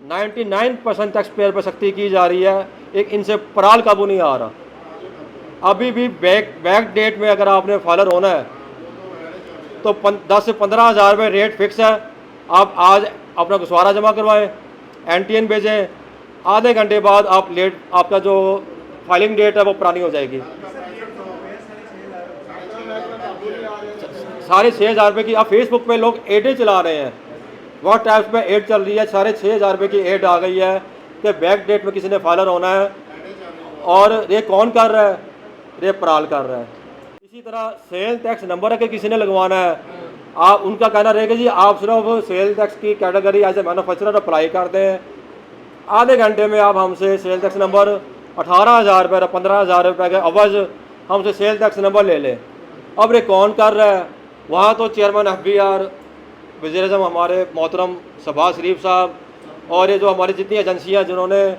99% tax payer पर सख्ती की जा रही है, एक इनसे पराल काबू नहीं आ रहा। अभी भी बैक डेट में अगर आपने फाइलर होना है तो 10 से 15 हज़ार रुपये रेट फिक्स है। आप आज अपना गुस्वारा जमा करवाएं, NTN भेजें, आधे घंटे बाद आप लेट आपका जो फाइलिंग डेट है वो पुरानी हो जाएगी। 6,500 रुपये की अब फेसबुक पे लोग एडें चला रहे हैं, व्हाट्सएप पे एड चल रही है, 6,500 रुपये की एड आ गई है कि बैक डेट में किसी ने फाइलर होना है। और ये कौन कर रहा है? ये पराल कर रहा है। इसी तरह सेल टैक्स नंबर अगर किसी ने लगवाना है, आप उनका कहना रहेगा जी आप सिर्फ सेल टैक्स की category as a manufacturer apply कर दें, आधे घंटे में आप हमसे सेल टैक्स नंबर 18,000 रुपये 15,000 रुपये के अवज हमसे सेल टैक्स नंबर ले लें। अब ये कौन कर रहा है? वहाँ तो चेयरमैन FBR, वज़ीर-ए-आज़म हमारे मोहतरम शहबाज शरीफ साहब, और ये जो हमारी जितनी एजेंसियाँ जिन्होंने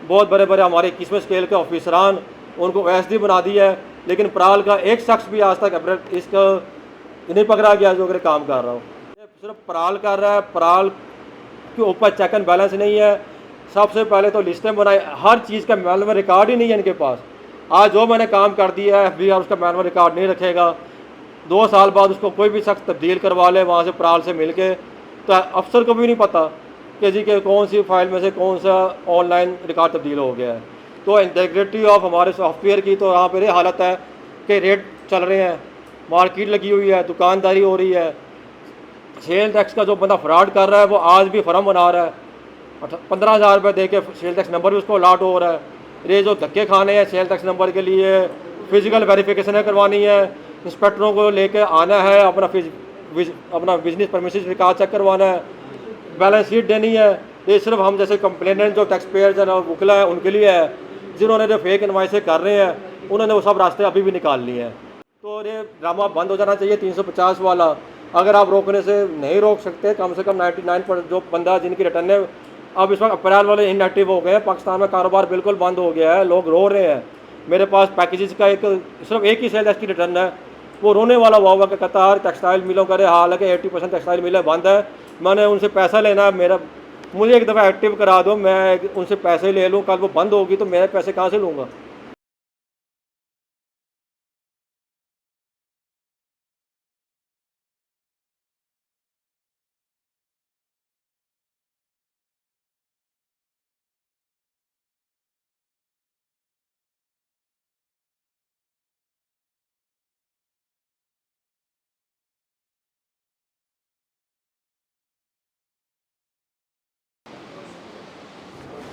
बहुत बड़े बड़े हमारे 21वें स्केल के ऑफिसरान उनको OSD बना दी है, लेकिन पराल का एक शख्स भी आज तक इसका नहीं पकड़ा गया जो अगर काम कर रहा हो। सिर्फ पराल कर रहा है, पराल के ऊपर चेक एंड बैलेंस नहीं है। सबसे पहले तो लिस्टें बनाई, हर चीज़ का मैनुअल रिकॉर्ड ही नहीं है इनके पास। आज जो मैंने काम कर दिया है FBR उसका मैनुअल रिकॉर्ड नहीं रखेगा, 2 साल बाद उसको कोई भी शख्स तब्दील करवा ले वहाँ से पराल से मिल के, तो अफसर को भी नहीं पता कि जी के कौन सी फाइल में से कौन सा ऑनलाइन रिकॉर्ड तब्दील हो गया है। तो इंटीग्रिटी ऑफ हमारे सॉफ्टवेयर की तो यहाँ पर ये हालत है कि रेट चल रहे हैं, मार्केट लगी हुई है, दुकानदारी हो रही है। सेल टैक्स का जो बंदा फ्रॉड कर रहा है वो आज भी फर्म बना रहा है, 15,000 रुपये दे के सेल टैक्स नंबर भी उसको अलॉट हो रहा है। ये जो धक्के खाने हैं सेल टैक्स नंबर के लिए, फिजिकल वेरिफिकेशन करवानी है, इंस्पेक्टरों को लेके आना है, अपना बिजनेस परमिशन रिकॉर्ड चेक करवाना है, बैलेंस शीट देनी है। ये सिर्फ हम जैसे कंप्लेनेंट जो टैक्स पेयर जो वकला है उनके लिए है। जिन्होंने जो फेक इनवाइसें कर रहे हैं उन्होंने वो सब रास्ते अभी भी निकाल लिए हैं। तो ये ड्रामा बंद हो जाना चाहिए 350 वाला। अगर आप रोकने से नहीं रोक सकते, कम से कम 99% जो बंदा जिनकी रिटर्न है अब इस वक्त अप्रैल वाले इनएक्टिव हो गए हैं, पाकिस्तान में कारोबार बिल्कुल बंद हो गया है, लोग रो रहे हैं। मेरे पास पैकेजेस का सिर्फ एक ही सेल टैक्स की रिटर्न है, वो रोने वाला हुआ कि कतार टेक्सटाइल मिलों करे हालांकि 80% टेक्सटाइल मिलें बंद है। मैंने उनसे पैसा लेना है, मुझे एक दफ़ा एक्टिव करा दो, मैं उनसे पैसे ले लूँ, कल वो बंद होगी तो मैं पैसे कहाँ से लूँगा?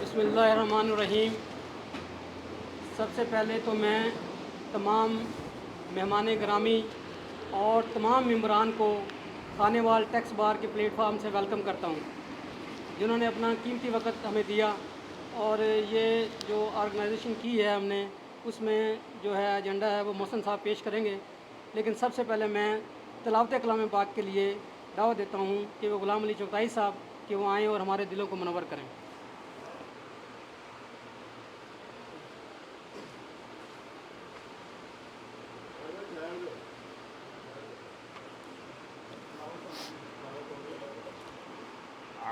बिस्मिल्लाहिर्रहमानिर्रहीम। सबसे पहले तो मैं तमाम मेहमान गिरामी और तमाम मेंबरान को खानेवाल टैक्स बार के प्लेटफार्म से वेलकम करता हूं, जिन्होंने अपना कीमती वक्त हमें दिया। और ये जो ऑर्गेनाइजेशन की है हमने, उसमें जो है एजेंडा है वो मोहसिन साहब पेश करेंगे। लेकिन सबसे पहले मैं तिलावत कलाम पाक के लिए दावत देता हूं कि वो ग़ुलाम अली चौताई साहब कि वो आएँ और हमारे दिलों को मुनव्वर करें।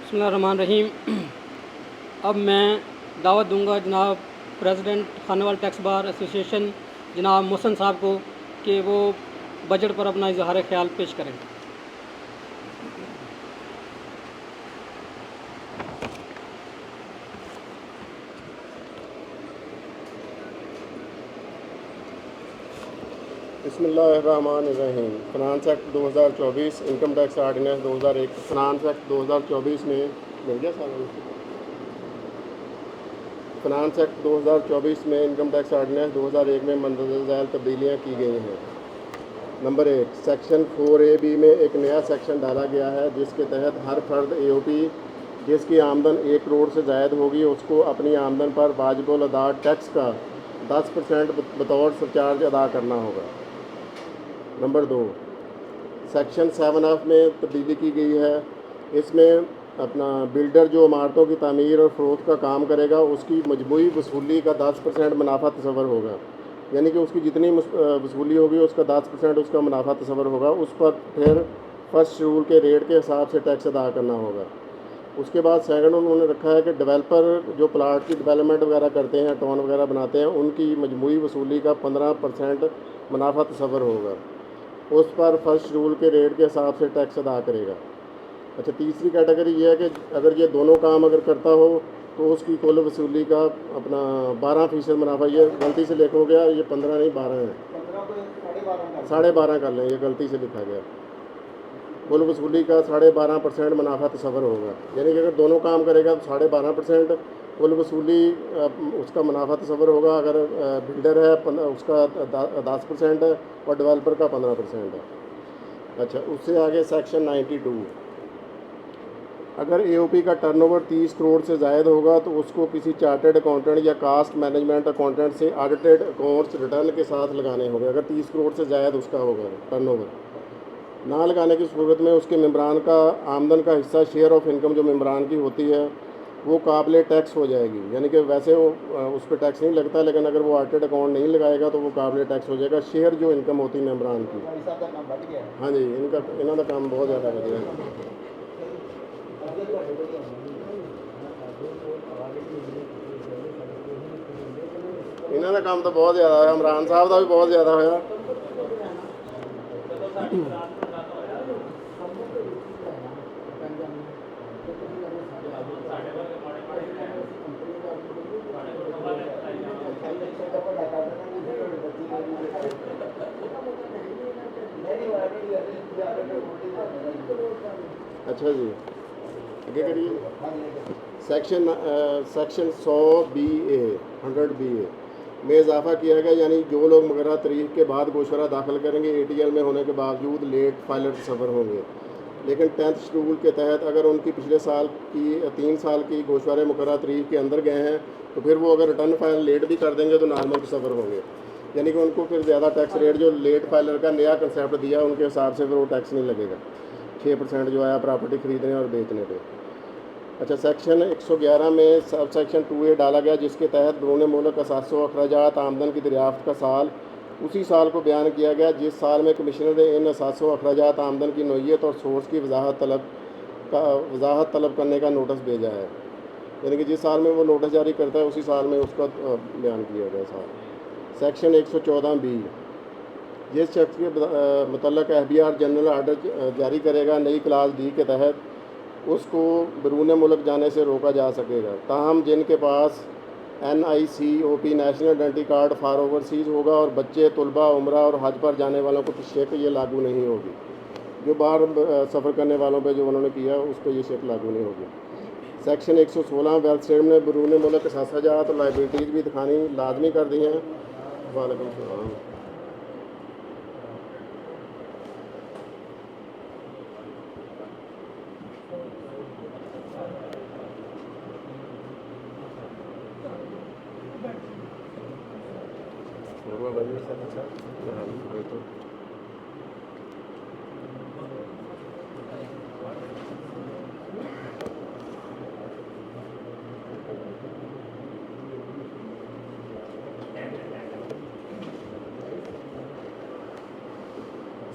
बिस्मिल्लाहिर्रहमानिर्रहीम। अब मैं दावत दूंगा जनाब president Khanewal tax bar association जनाब मोहसन साहब को कि वो बजट पर अपना इजहार ख्याल पेश करें। बिस्मिल्लाहिर्रहमानिर्रहीम। Finance act 2024, income tax ordinance 2001। Finance act 2024 में मिल गया सारा। फिनांस एक्ट 2024 में इनकम टैक्स आर्डिनेंस 2001 में मंदरजा झैल तब्दीलियाँ की गई हैं। नंबर 1, सेक्शन 4AB में एक नया सेक्शन डाला गया है जिसके तहत हर फर्द AOP जिसकी आमदन 1 करोड़ से ज़ायद होगी उसको अपनी आमदन पर वाजिबुल अदा टैक्स का 10% बतौर सरचार्ज अदा करना होगा। नंबर 2, सेक्शन 7F में तब्दीली की गई है। इसमें अपना बिल्डर जो इमारतों की तामीर और फ़रोख्त का काम करेगा उसकी मजमूई वसूली का 10% मुनाफा तस्वर होगा, यानी कि उसकी जितनी वसूली होगी उसका 10% उसका मुनाफा तस्वर होगा। उस पर फिर फर्स्ट शेड्यूल के रेट के हिसाब से टैक्स अदा करना होगा। उसके बाद सेकंड उन्होंने रखा है कि डेवलपर जो प्लाट की डेवलपमेंट वगैरह करते हैं, टाउन वगैरह बनाते हैं, उनकी मजमूई वसूली का 15% मुनाफा तस्वर होगा। उस पर फर्स्ट शेड्यूल के रेट के हिसाब से टैक्स अदा करेगा। अच्छा, तीसरी कैटेगरी ये है कि अगर ये दोनों काम अगर करता हो तो उसकी कुल वसूली का अपना 12% मुनाफा, ये गलती से लिखा गया, ये 15 नहीं 12 है, 12.5 कर लें, ये गलती से लिखा गया। कुल वसूली का 12.5% मुनाफा तस्वर होगा, यानी कि अगर दोनों काम करेगा तो 12.5% कुल वसूली उसका मुनाफा तस्वर होगा। अगर बिल्डर है उसका 10% है और डेवलपर का 15% है। अच्छा, उससे आगे सेक्शन 92, अगर AOP का टर्नओवर 30 करोड़ से ज़ायद होगा तो उसको किसी चार्टर्ड अकाउंटेंट या कास्ट मैनेजमेंट अकाउंटेंट से ऑडिटेड अकाउंट्स रिटर्न के साथ लगाने होंगे। अगर 30 करोड़ से ज़ायद उसका होगा टर्नओवर, ना लगाने की सूरत में उसके मेम्बरान का आमदन का हिस्सा शेयर ऑफ इनकम जो मेम्बरान की होती है वो काबिल टैक्स हो जाएगी, यानी कि वैसे वो उस पर टैक्स नहीं लगता, लेकिन अगर वो ऑडिटेड अकाउंट नहीं लगाएगा तो वो काबिल टैक्स हो जाएगा। शेयर जो इनकम होती है मेम्बरान की। हाँ जी, इन्हों का काम बहुत ज़्यादा बढ़िया है। इन्हों का काम तो बहुत ज़्यादा है, इमरान साहब का भी बहुत ज़्यादा होया। अच्छा जी, आगे करिए। सेक्शन 100BA 100BA में इजाफा किया गया, यानी जो लोग मुकर्रर तारीख के बाद गोशवारा दाखिल करेंगे ATL में होने के बावजूद लेट फाइलर सफ़र होंगे, लेकिन 10th शेड्यूल के तहत अगर उनकी पिछले साल की 3 साल की गोशवारे मुकर्रर तारीख के अंदर गए हैं तो फिर वो अगर रिटर्न फाइल लेट भी कर देंगे तो नॉर्मल सफ़र होंगे, यानी कि उनको फिर ज़्यादा टैक्स रेट जो लेट फाइलर का नया कंसेप्ट दिया उनके हिसाब से फिर वो टैक्स नहीं लगेगा, 6% जो आया प्रॉपर्टी ख़रीदने और बेचने पे। अच्छा, सेक्शन 111 में सब सेक्शन 2A डाला गया जिसके तहत बैरून मुल्क असासों अखराजात आमदन की दरियाफ्त का साल उसी साल को बयान किया गया जिस साल में कमिश्नर ने इन असासों अखराजात आमदन की नौइयत और सोर्स की वजाहत तलब करने का नोटिस भेजा है, यानी कि जिस साल में वो नोटिस जारी करता है उसी साल में उसका बयान किया गया साल। सेक्शन 114B, जिस शख्स के मुतल्लक FBR जनरल आर्डर जारी करेगा नई क्लास D के तहत उसको बैरून मुल्क जाने से रोका जा सकेगा, ताहम जिनके पास NICOP national identity card for overseas होगा और बच्चे, तलबा, उम्रा और हज पर जाने वालों को शेक ये लागू नहीं होगी। जो बाहर सफ़र करने वालों पे जो उन्होंने किया उस पर ये शेक लागू नहीं होगी। सेक्शन 116 वेल्थ स्टेटमेंट ने बैरून मुल्क असासाजात और लाइबिलिटीज़ भी दिखानी लाजमी कर दी हैं। वालेकुम सलाम।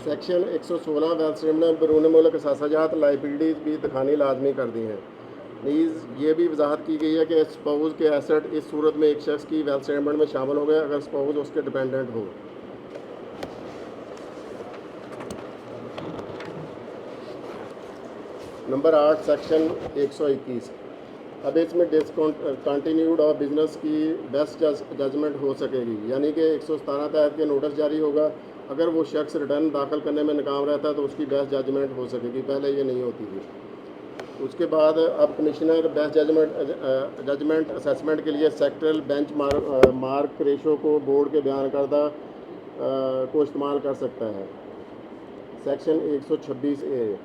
सेक्शन 116 वेल्थ स्टेटमेंट ने बैरून मुल्क असासाजात लाइबिलिटीज़ भी दिखानी लाजमी कर दी हैं। नीज़ ये भी वजाहत की गई है कि स्पाउस के एसेट इस सूरत में एक शख्स की वेल्थ स्टेटमेंट में शामिल हो गए अगर स्पाउस उसके डिपेंडेंट हो। Number 8 section 121। अब इसमें डिसकंटिन्यूड ऑफ बिजनेस की बेस्ट जजमेंट हो सकेगी, यानी कि 117 तहत के नोटिस जारी होगा। अगर वो शख्स रिटर्न दाखिल करने में नाकाम रहता है तो उसकी बेस्ट जजमेंट हो सकेगी, पहले ये नहीं होती थी। उसके बाद अब कमिश्नर बेस्ट जजमेंट असेसमेंट के लिए सेक्टरल बेंच मार्क रेशो को बोर्ड के बयान करदा को इस्तेमाल कर सकता है। Section 126A।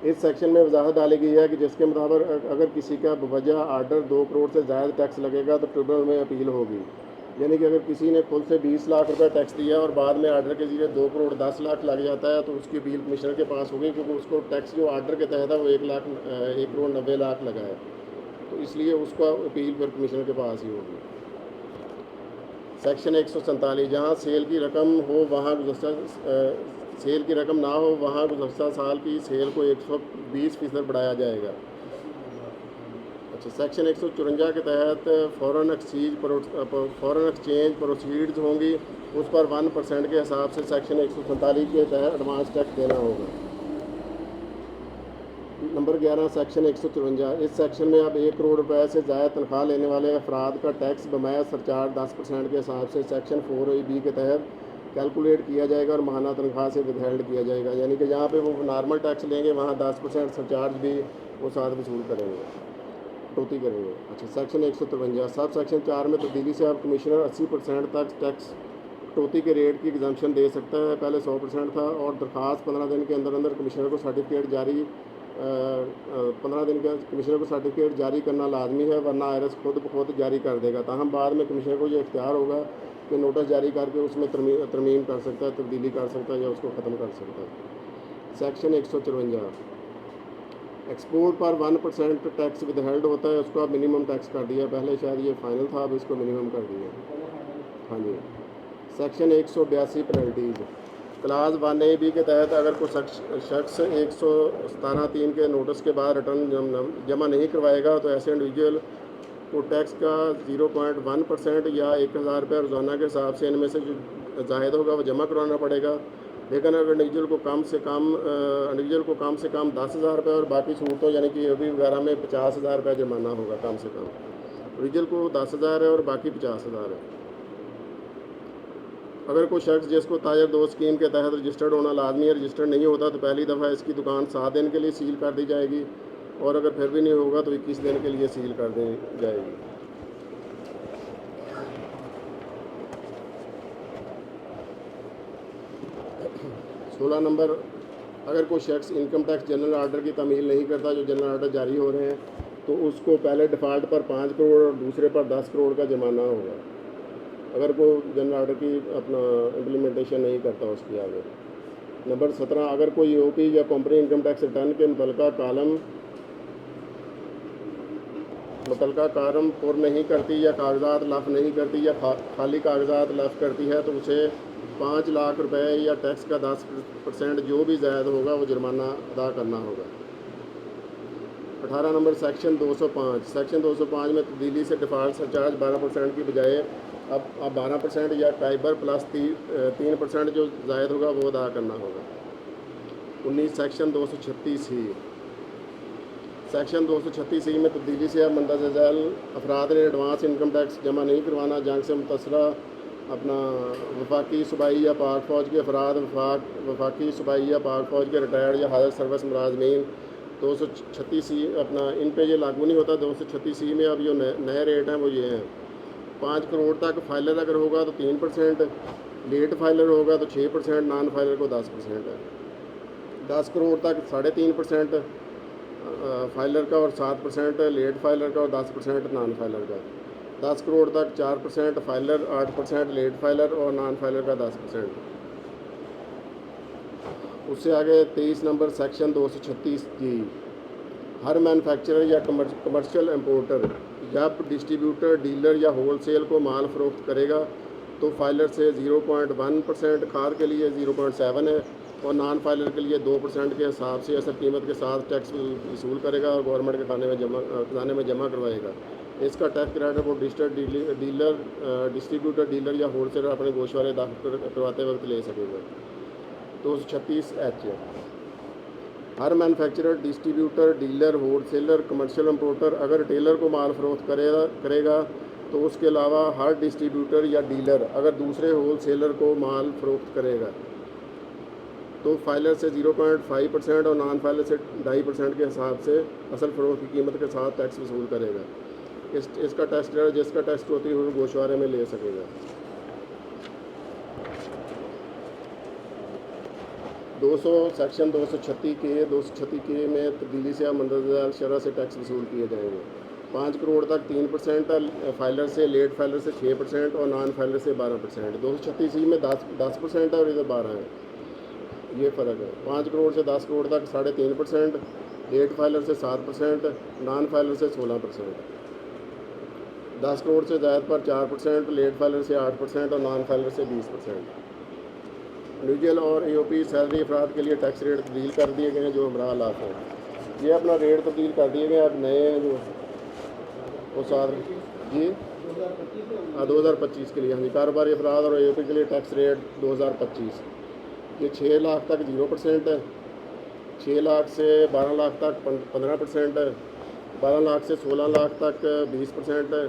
इस सेक्शन में वजाहत डाली गई है कि जिसके मुताबिक अगर किसी का बवजह आर्डर 2 करोड़ से ज़्यादा टैक्स लगेगा तो ट्रिब्यूनल में अपील होगी। यानी कि अगर किसी ने खुद से 20 लाख रुपए टैक्स दिया और बाद में आर्डर के ज़रिए 2 करोड़ 10 लाख लग जाता है तो उसकी अपील कमिश्नर के पास होगी, क्योंकि उसको टैक्स जो आर्डर के तहत है वो 1 करोड़ 90 लाख लगा है, तो इसलिए उसका अपील फिर कमिश्नर के पास ही होगी। सेक्शन 147। जहाँ सेल की रकम हो वहाँ सेल की रकम ना हो वहाँ गुज़श्ता साल की सेल को 120% बढ़ाया जाएगा। अच्छा, सेक्शन 154 के तहत फॉरेन एक्सचेंज प्रोसीड्स होंगी, उस पर 1% के हिसाब से सेक्शन 147 के तहत एडवांस टैक्स देना होगा। Number 11 section 154। इस सेक्शन में अब 1 करोड़ रुपए से ज़्यादा तनख्वाह लेने वाले अफराद का टैक्स बमाया सरचार्ज 10% के हिसाब से सेक्शन 4B के तहत कैलकुलेट किया जाएगा और माहाना तनख्वाह से विदहेल्ड किया जाएगा। यानी कि जहाँ पे वो नॉर्मल टैक्स लेंगे वहाँ 10% सरचार्ज भी वो साथ वसूल करेंगे, कटौती करेंगे। अच्छा, सेक्शन 153 सब सेक्शन 4 में तब्दीली से अब कमिश्नर 80% तक टैक्स कटौती के रेट की एग्जम्पशन दे सकता है, पहले 100% था, और दरख्वास्त 15 दिन के अंदर अंदर कमिश्नर को सर्टिफिकेट जारी 15 दिन का कमिश्नर को सर्टिफिकेट जारी करना लाजमी है, वरना आईआरएस खुद ब खुद जारी कर देगा। ताहम बाद में कमिश्नर को ये इख्तियार होगा कि नोटिस जारी करके उसमें तरमीम कर सकता है, तब्दीली कर सकता है या उसको ख़त्म कर सकता है। सेक्शन 154 एक्सपोर्ट पर 1% टैक्स विदहेल्ड होता है, उसको अब मिनिमम टैक्स कर दिया, पहले शायद ये फाइनल था, अब इसको मिनिमम कर दिया। हाँ जी। Section 182 penalties. क्लास 1AB के तहत अगर कोई शख्स 117(3) के नोटिस के बाद रिटर्न जमा नहीं करवाएगा तो ऐसे इंडिविजुअल को टैक्स का 0.1% या 1000 रुपये रोज़ाना के हिसाब से इनमें से जो ज़ायद होगा वो जमा करवाना पड़ेगा। लेकिन अगर इंडिविजुअल को कम से कम 10,000 रुपये और बाकी छूट हो, यानी कि अभी वगैरह में 50,000 रुपये जुर्माना होगा कम से कम। इंडिविजुअल को 10,000 है और बाकी 50,000 है। अगर कोई शख्स जिसको ताजर दो स्कीम के तहत रजिस्टर्ड होना लाजमी है, रजिस्टर्ड नहीं होता तो पहली दफ़ा इसकी दुकान 7 दिन के लिए सील कर दी जाएगी, और अगर फिर भी नहीं होगा तो 21 दिन के लिए सील कर दी जाएगी। सोलह नंबर, अगर कोई शख्स इनकम टैक्स जनरल आर्डर की तामील नहीं करता, जो जनरल आर्डर जारी हो रहे हैं, तो उसको पहले डिफ़ाल्ट पर 5 करोड़ और दूसरे पर 10 करोड़ का जुर्माना होगा, अगर कोई जनरल आर्डर की अपना इम्प्लीमेंटेशन नहीं करता उसकी आगे। नंबर 17, अगर कोई OP या कंपनी इनकम टैक्स रिटर्न के मुतलका कालम पुर नहीं करती या कागजात लफ नहीं करती या खाली कागजात लफ करती है तो उसे 5 लाख रुपए या टैक्स का 10% जो भी ज़ायद होगा वो जुर्माना अदा करना होगा। 18 नंबर सेक्शन 205। सेक्शन 205 में तब्दीली से डिफ़ॉल्ट सरचार्ज 12% की बजाय अब 12% या टाइबर प्लस 3% जो ज़ायद होगा वो अदा करना होगा। 19 सेक्शन 236C। सेक्शन 236C में तब्दीली से अब मंदरजा झैल अफराद ने एडवांस इनकम टैक्स जमा नहीं करवाना। जंग से मुतसरा अपना वफाकी सूबाई या पाक फ़ौज के अफराद, वफाकी सूबाई या पाक फ़ौज के रिटायर्ड या हाज़िर सर्विस मुलाजमीन 236C अपना इन पे ये लागू नहीं होता। 236C में अब जो नए रेट हैं वो ये हैं। 5 करोड़ तक फाइलर अगर होगा तो 3%, लेट फाइलर होगा तो 6%, नॉन फाइलर को 10% है। 10 करोड़ तक 3.5% फाइलर का और 7% लेट फाइलर का और 10% नॉन फाइलर का। 10 करोड़ तक 4% फाइलर, 8% लेट फाइलर और नॉन फाइलर का 10%। उससे आगे 23 नंबर सेक्शन 236G। हर मैन्युफैक्चरर या कमर्शियल इम्पोर्टर जब डिस्ट्रीब्यूटर, डीलर या होलसेल को माल फ़रोख्त करेगा तो फाइलर से 0.1%, खाद के लिए 0.7 है, और नॉन फाइलर के लिए 2% के हिसाब से असल कीमत के साथ टैक्स वसूल करेगा और गवर्नमेंट के खजाने में जमा करवाएगा। इसका टैक्स क्रेडिट वो डिस्ट्रीब्यूटर डीलर या होलसेलर अपने गोशवारे दाखिल करवाते वक्त ले सकेगा। 236H, हर manufacturer, distributor, dealer, wholesaler, commercial importer अगर रिटेलर को माल फरोख्त करेगा तो उसके अलावा हर डिस्ट्रीब्यूटर या डीलर अगर दूसरे होलसेलर को माल फरोख्त करेगा तो फाइलर से 0.5% और नॉन फाइलर से 2.5% के हिसाब से असल फ़रोख्त की कीमत के साथ टैक्स वसूल करेगा। इसका टैक्स क्रेडिट जिसका टैक्स होती है वो गोशवारे में ले सकेगा। 200 सेक्शन 236 में तब्दीली से मंदरजा शरह से टैक्स वसूल किए जाएंगे। 5 करोड़ तक 3% फाइलर से, लेट फाइलर से 6% और नॉन फाइलर से 12%। 236 में 10% है और इधर 12 है, ये फ़र्क है। 5 करोड़ से 10 करोड़ तक 3.5%, लेट फाइलर से 7%, नॉन फाइलर से 16%। 10 करोड़ से ज़ायद पर 4%, लेट फाइलर से 8% और नॉन फाइलर से 20%। इंडिविजुअल और AOP सैलरी अफराद के लिए टैक्स रेट तब्दील कर दिए गए हैं जो हमरा हालात हैं। ये अपना रेट तब्दील कर दिए गए, अब नए हैं जो वो साथ जी 2025 के लिए। हाँ जी, कारोबारी अफराद और AOP के लिए टैक्स रेट 2025 ये 6 लाख तक 0% है, 6 लाख से 12 लाख तक 15% है, 12 लाख से 16 लाख तक 20% है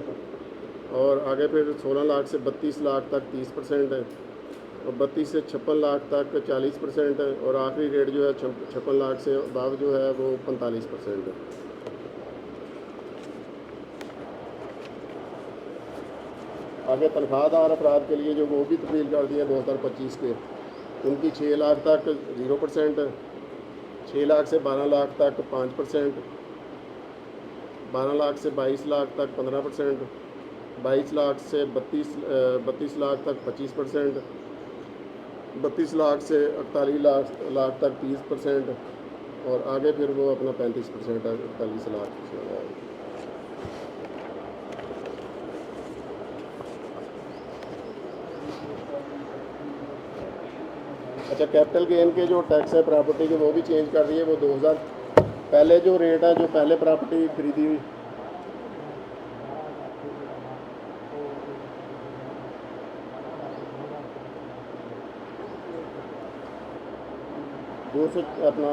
और आगे फिर 16 लाख से 32 लाख तक 30% है और 32 से 56 लाख तक 40% है और आखिरी रेट जो है 56 लाख से अबव जो है वो 45% है। आगे तनख्वाहदार अफराद के लिए जो वो भी तब्दील कर दिए 2025 के, उनकी 6 लाख तक 0%, 6 लाख से 12 लाख तक 5%, 12 लाख से 22 लाख तक 15%, 22 लाख से 32 लाख तक 25%, 32 लाख से 48 लाख तक 30% और आगे फिर वो अपना 35% है 48 लाख से। अच्छा, कैपिटल गेन के जो टैक्स है प्रॉपर्टी के वो भी चेंज कर दिए। वो 2000 पहले जो रेट है जो पहले प्रॉपर्टी खरीदी हुई 200 अपना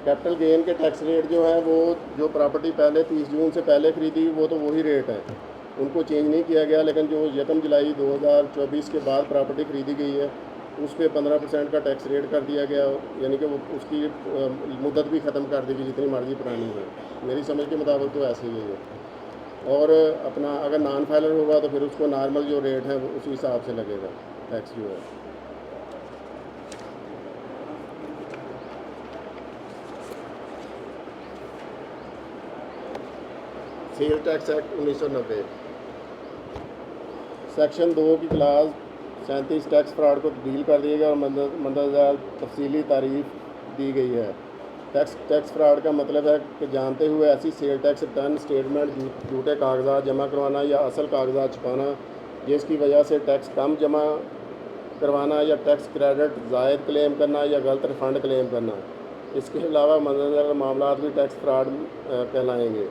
कैपिटल गेन के टैक्स रेट जो है वो जो प्रॉपर्टी पहले 30 जून से पहले खरीदी वो तो वही रेट है, उनको चेंज नहीं किया गया। लेकिन जो 1 जुलाई 2024 के बाद प्रॉपर्टी खरीदी गई है उस पर 15% का टैक्स रेट कर दिया गया, यानी कि वो उसकी मुद्दत भी ख़त्म कर दी गई जितनी मर्जी पुरानी है। मेरी समझ के मुताबिक तो ऐसे ही है। और अपना अगर नॉन फाइलर होगा तो फिर उसको नॉर्मल जो रेट है उसी हिसाब से लगेगा टैक्स जो है। सेल टैक्स एक्ट 1990 सेक्शन 2 की क्लास 37 टैक्स फ्रॉड को तब्दील कर दिया गया और मंदरजा तफसीली तारीफ दी गई है। टैक्स फ्रॉड का मतलब है कि जानते हुए ऐसी सेल टैक्स रिटर्न स्टेटमेंट झूठे कागजात जमा करवाना या असल कागजात छुपाना जिसकी वजह से टैक्स कम जमा करवाना या टैक्स क्रेडिट ज़ायद क्लेम करना या गलत रिफ़ंड क्लेम करना। इसके अलावा मंदरजा मामलात भी टैक्स फ्रॉड कहलाएंगे।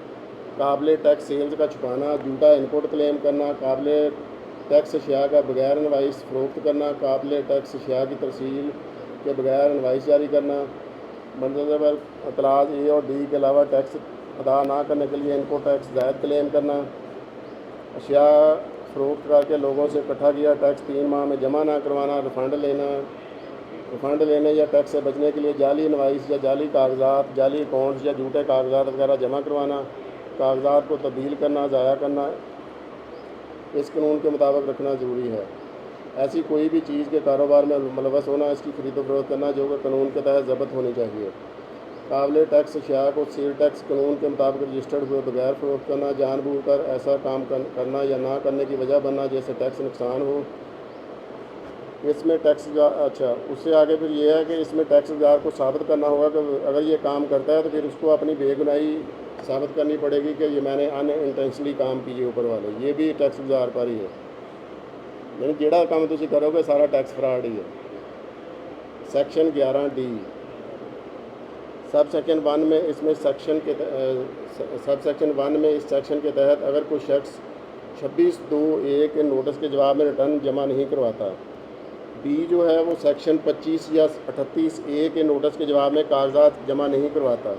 काबिल टैक्स सेल्स का छुपाना, झूठा इनपुट क्लेम करना, काबिल टैक्स अशिया का बगैर इनवाइस फ़रोख्त करना, काबिल टैक्स अशिया की तरसील के बगैर इनवाइस जारी करना, मंदरजा पर एतराज़ A और D के अलावा टैक्स अदा ना करने के लिए इनको टैक्स ज़ायद क्लेम करना, अशिया फ़रोख्त करके लोगों से इकट्ठा किया टैक्स 3 माह में जमा ना करवाना, रिफ़ंड लेने या टैक्स से बचने के लिए जाली इनवाइस या जाली कागजात, जाली अकाउंट्स या झूठे कागजात वगैरह जमा करवाना, कागजात को तब्दील करना, ज़ाया करना इस कानून के मुताबिक रखना ज़रूरी है। ऐसी कोई भी चीज़ के कारोबार में मुलव्वस होना, इसकी खरीद फरोख्त करना जो कि कानून के तहत ज़ब्त होनी चाहिए। काबिल टैक्स अशिया को सेल टैक्स कानून के मुताबिक रजिस्टर्ड हुए बगैर फ़रोख्त करना, जानबूझकर ऐसा काम करना या ना करने की वजह बनना जैसे टैक्स नुकसान हो, इसमें टैक्स अच्छा उससे आगे फिर ये है कि इसमें टैक्सदार को साबित करना होगा कि अगर ये काम करता है तो फिर उसको अपनी बेगुनाही साबित करनी पड़ेगी कि ये मैंने अनइंटेंशनली काम किए ऊपर वाले, ये भी टैक्सदार पर ही है। यानी जेड़ा काम तुसी करोगे सारा टैक्स फ्रॉड ही है। सेक्शन 11D सब सेक्शन 1 में इसमें सब सेक्शन 1 में इस सेक्शन के तहत अगर कोई शख्स 26/2 के नोटिस के जवाब में रिटर्न जमा नहीं करवाता, बी जो है वो सेक्शन 25 या 38A के नोटिस के जवाब में कागजात जमा नहीं करवाता,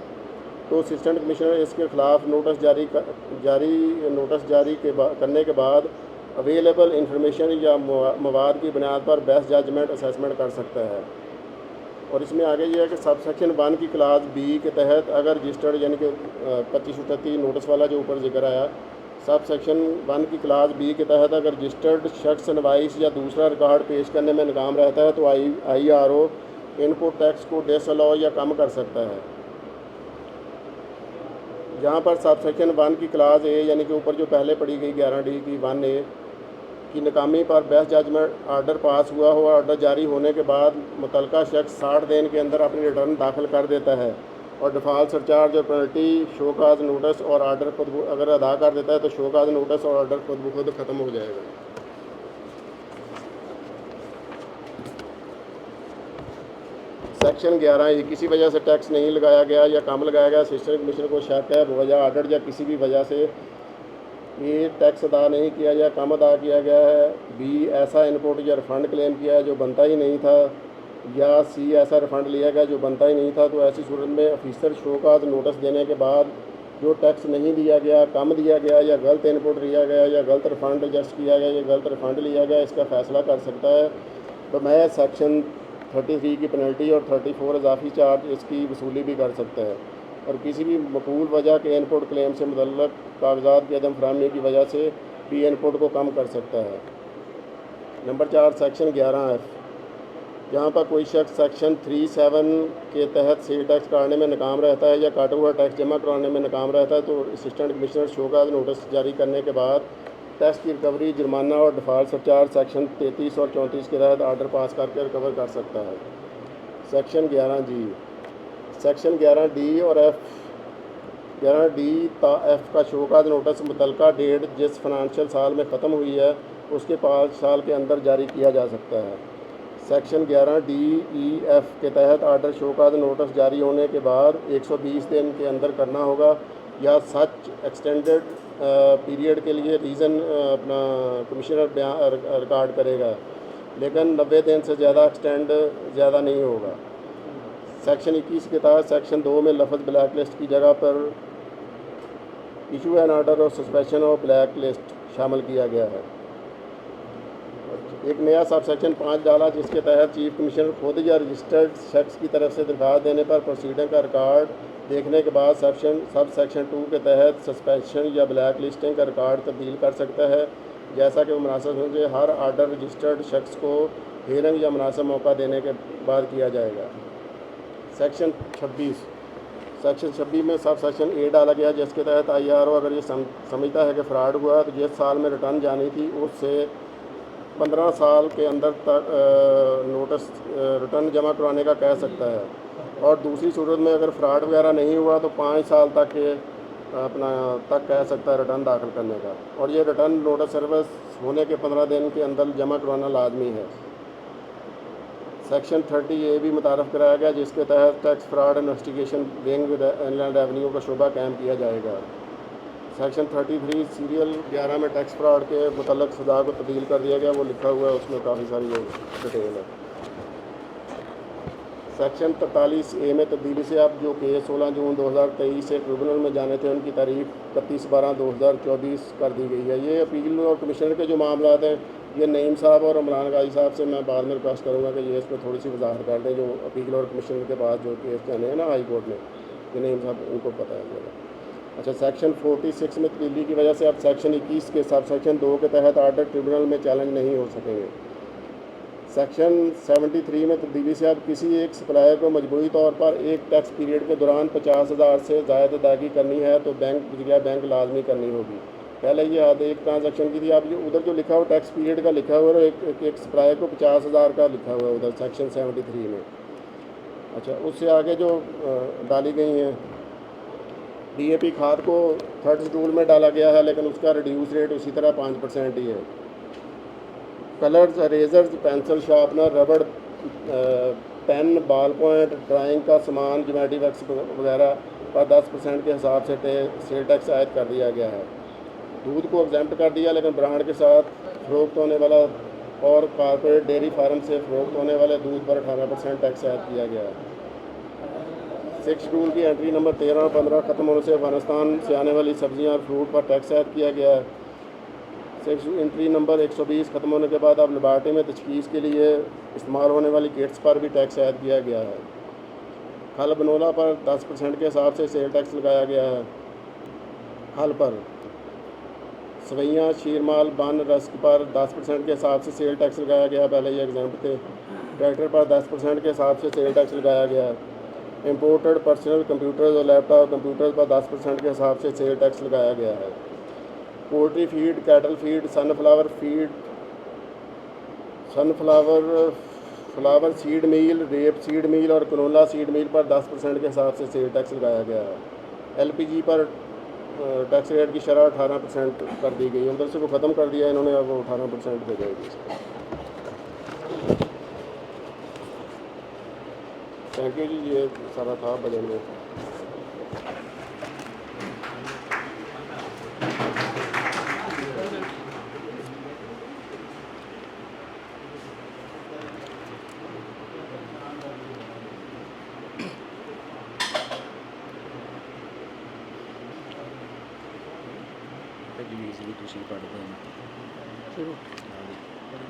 तो असिस्टेंट कमिश्नर इसके खिलाफ नोटिस जारी करने के बाद अवेलेबल इंफॉर्मेशन या मवाद की बुनियाद पर बेस्ट जजमेंट असेसमेंट कर सकता है। और इसमें आगे ये है कि सब सेक्शन 1 की क्लास बी के तहत अगर रजिस्टर्ड यानी कि 2538 नोटिस वाला जो ऊपर जिक्र आया, सब सेक्शन 1 की क्लास बी के तहत अगर रजिस्टर्ड शख्स नवाइस या दूसरा रिकॉर्ड पेश करने में नाकाम रहता है तो IRO इनपुट टैक्स को डिसअलाउ या कम कर सकता है। जहाँ पर सब सेक्शन 1 की क्लास ए यानी कि ऊपर जो पहले पढ़ी गई 11D की 1A की नाकामी पर बेस्ट जजमेंट आर्डर पास हुआ हो, आर्डर जारी होने के बाद मुतलका शख्स 60 दिन के अंदर अपनी रिटर्न दाखिल कर देता है और डिफ़ॉल्ट सरचार्ज और पेनल्टी शो काज नोटिस और आर्डर खुद अगर अदा कर देता है तो शो काज नोटिस और आर्डर खुद ब खुद ख़त्म हो जाएगा। सेक्शन 11 किसी वजह से टैक्स नहीं लगाया गया या कम लगाया गया, असिस्टेंट कमिश्नर को शक है बवजह आर्डर या किसी भी वजह से ये टैक्स अदा नहीं किया या कम अदा किया गया है, बी ऐसा इनपुट या रिफ़ंड क्लेम किया है जो बनता ही नहीं था, या सी ऐसा रिफ़ंड लिया गया जो बनता ही नहीं था, तो ऐसी सूरत में ऑफिसर शो काज नोटिस देने के बाद जो टैक्स नहीं दिया गया, कम दिया गया या गलत इनपुट लिया गया या गलत रिफ़ंड एडजस्ट किया गया या गलत रिफ़ंड लिया गया, इसका फ़ैसला कर सकता है। तो मैं सेक्शन 33 की पेनल्टी और 34 इजाफी चार्ज इसकी वसूली भी कर सकता है और किसी भी मकबूल वजह के इनपुट क्लेम से मुतल्लक कागजात की अदम फराहमी की वजह से भी इनपुट को कम कर सकता है। नंबर 4 सेक्शन 11F जहाँ पर कोई शख्स सेक्शन 37 के तहत सेल टैक्स काटने में नाकाम रहता है या काटा हुआ टैक्स जमा करवाने में नाकाम रहता है तो assistant commissioner show cause notice जारी करने के बाद टैक्स की रिकवरी, जुर्माना और डिफ़ॉल्ट सरचार्ज सेक्शन 33 और 34 के तहत आर्डर पास करके रिकवर कर सकता है। सेक्शन 11G सेक्शन 11D और F 11D ता F का शो काज नोटिस मुतलका डेट जिस फाइनेंशियल साल में ख़त्म हुई है उसके 5 साल के अंदर जारी किया जा सकता है। सेक्शन 11D-E-F के तहत आर्डर शो काज नोटिस जारी होने के बाद 120 दिन के अंदर करना होगा या सच एक्सटेंडेड पीरियड के लिए रीज़न अपना कमिश्नर रिकॉर्ड करेगा, लेकिन 90 दिन से ज़्यादा एक्सटेंड ज़्यादा नहीं होगा। सेक्शन 21 के तहत सेक्शन 2 में लफ्ज़ ब्लैक लिस्ट की जगह पर इशू एन ऑर्डर और सस्पेंशन ऑफ ब्लैक लिस्ट शामिल किया गया है। एक नया सब सेक्शन 5 डाला जिसके तहत चीफ कमिश्नर खुद या रजिस्टर्ड शख्स की तरफ से दरख्वास्त देने पर प्रोसीडिंग का रिकॉर्ड देखने के बाद सब सेक्शन 2 के तहत सस्पेंशन या ब्लैक लिस्टिंग का रिकॉर्ड तब्दील कर सकता है, जैसा कि मुनासिब समझे हर आर्डर रजिस्टर्ड शख्स को हियरिंग या मुनासिब मौका देने के बाद किया जाएगा। सेक्शन 26 में सब सेक्शन ए डाला गया जिसके तहत IRO अगर ये समझता है कि फ़्रॉड हुआ तो जिस साल में रिटर्न जानी थी उससे 15 साल के अंदर तक नोटिस रिटर्न जमा करवाने का कह सकता है, और दूसरी सूरत में अगर फ्रॉड वगैरह नहीं हुआ तो 5 साल तक के कह सकता है रिटर्न दाखिल करने का, और ये रिटर्न नोटिस सर्विस होने के 15 दिन के अंदर जमा करवाना लाजमी है। सेक्शन 30A भी मुतारफ़ कराया गया जिसके तहत tax fraud investigation wing inland revenue का शोबा कायम किया जाएगा। सेक्शन 33 सीरियल 11 में टैक्स फ्रॉड के मुतल्लक सजा को तब्दील कर दिया गया, वो लिखा हुआ है उसमें काफ़ी सारी डिटेल है। सेक्शन 43A में तब्दीली से अब जो केस 16 जून 2023 से ट्रिब्यूनल में जाने थे उनकी तारीख 31/12/2024 कर दी गई है। ये अपील और कमिश्नर के जो मामला हैं ये नईम साहब और इमरान गाजी साहब से मैं बाद में रिक्वेस्ट करूँगा कि ये इस पर थोड़ी सी वजाहत कर दें, जो अपील और कमिश्नर के पास जो केस जाने हैं ना हाई कोर्ट में, ये नईम साहब उनको पता है। अच्छा, सेक्शन 46 में तब्दीली की वजह से अब सेक्शन 21 के सब सेक्शन 2 के तहत आर्डर ट्रिब्यूनल में चैलेंज नहीं हो सकेंगे। सेक्शन 73 में तब्दीली से अब किसी एक सप्लायर को मजबूरी तौर पर एक टैक्स पीरियड के दौरान 50,000 से ज़ायद अदायगी करनी है तो बैंक लाजमी करनी होगी। पहले ये हद एक ट्रांजैक्शन की थी, अब ये उधर जो लिखा हुआ टैक्स पीरियड का लिखा हुआ है एक सप्लायर को 50,000 का लिखा हुआ है उधर सेक्शन 73 में। अच्छा, उससे आगे जो डाली गई हैं DAP खाद को थर्ड शेड्यूल में डाला गया है लेकिन उसका रिड्यूस रेट उसी तरह 5% ही है। कलर्स, इरेजर्स, पेंसिल, शार्पनर, रबड़ पेन, बॉल पॉइंट, ड्राइंग का सामान, ज्योमेट्री बॉक्स वगैरह पर 10% के हिसाब से सेल टैक्स आयद कर दिया गया है। दूध को एग्जाम्प्ट कर दिया, लेकिन ब्रांड के साथ फ़रोख्त होने वाला और कॉर्पोरेट डेयरी फार्म से फ़रोख्त होने वाले दूध पर 18% टैक्स आयद किया गया है। 6 शेड्यूल की एंट्री नंबर 13 और 15 ख़त्म होने से अफगानिस्तान से आने वाली सब्जियां और फ्रूट पर टैक्स आयद किया गया है। 6 एंट्री नंबर 120 ख़त्म होने के बाद अब लेबॉर्ट्री में तशख़ीस के लिए इस्तेमाल होने वाली किट्स पर भी टैक्स आयद किया गया है। खल बनोला पर 10% के हिसाब से सेल टैक्स लगाया गया है। खल पर सवैयाँ, शीरमाल, बन, रस्क पर 10% के हिसाब से सेल टैक्स लगाया गया है, पहले ये एग्जाम्प्ट थे। ट्रैक्टर पर 10% के हिसाब से सेल टैक्स लगाया गया है। इंपोर्टेड पर्सनल कंप्यूटर्स और लैपटॉप कंप्यूटर्स पर 10% के हिसाब से सेल टैक्स लगाया गया है। Poultry feed, cattle feed, sunflower seed meal, rape seed meal और कनोला सीड मील पर 10% के हिसाब से सेल टैक्स लगाया गया है। LPG पर टैक्स रेट की शरह 18% कर दी गई। उधर से वो ख़त्म कर दिया इन्होंने, अब वो 18% हो जाएगी। थैंक यू जी, ये सारा था बजट में।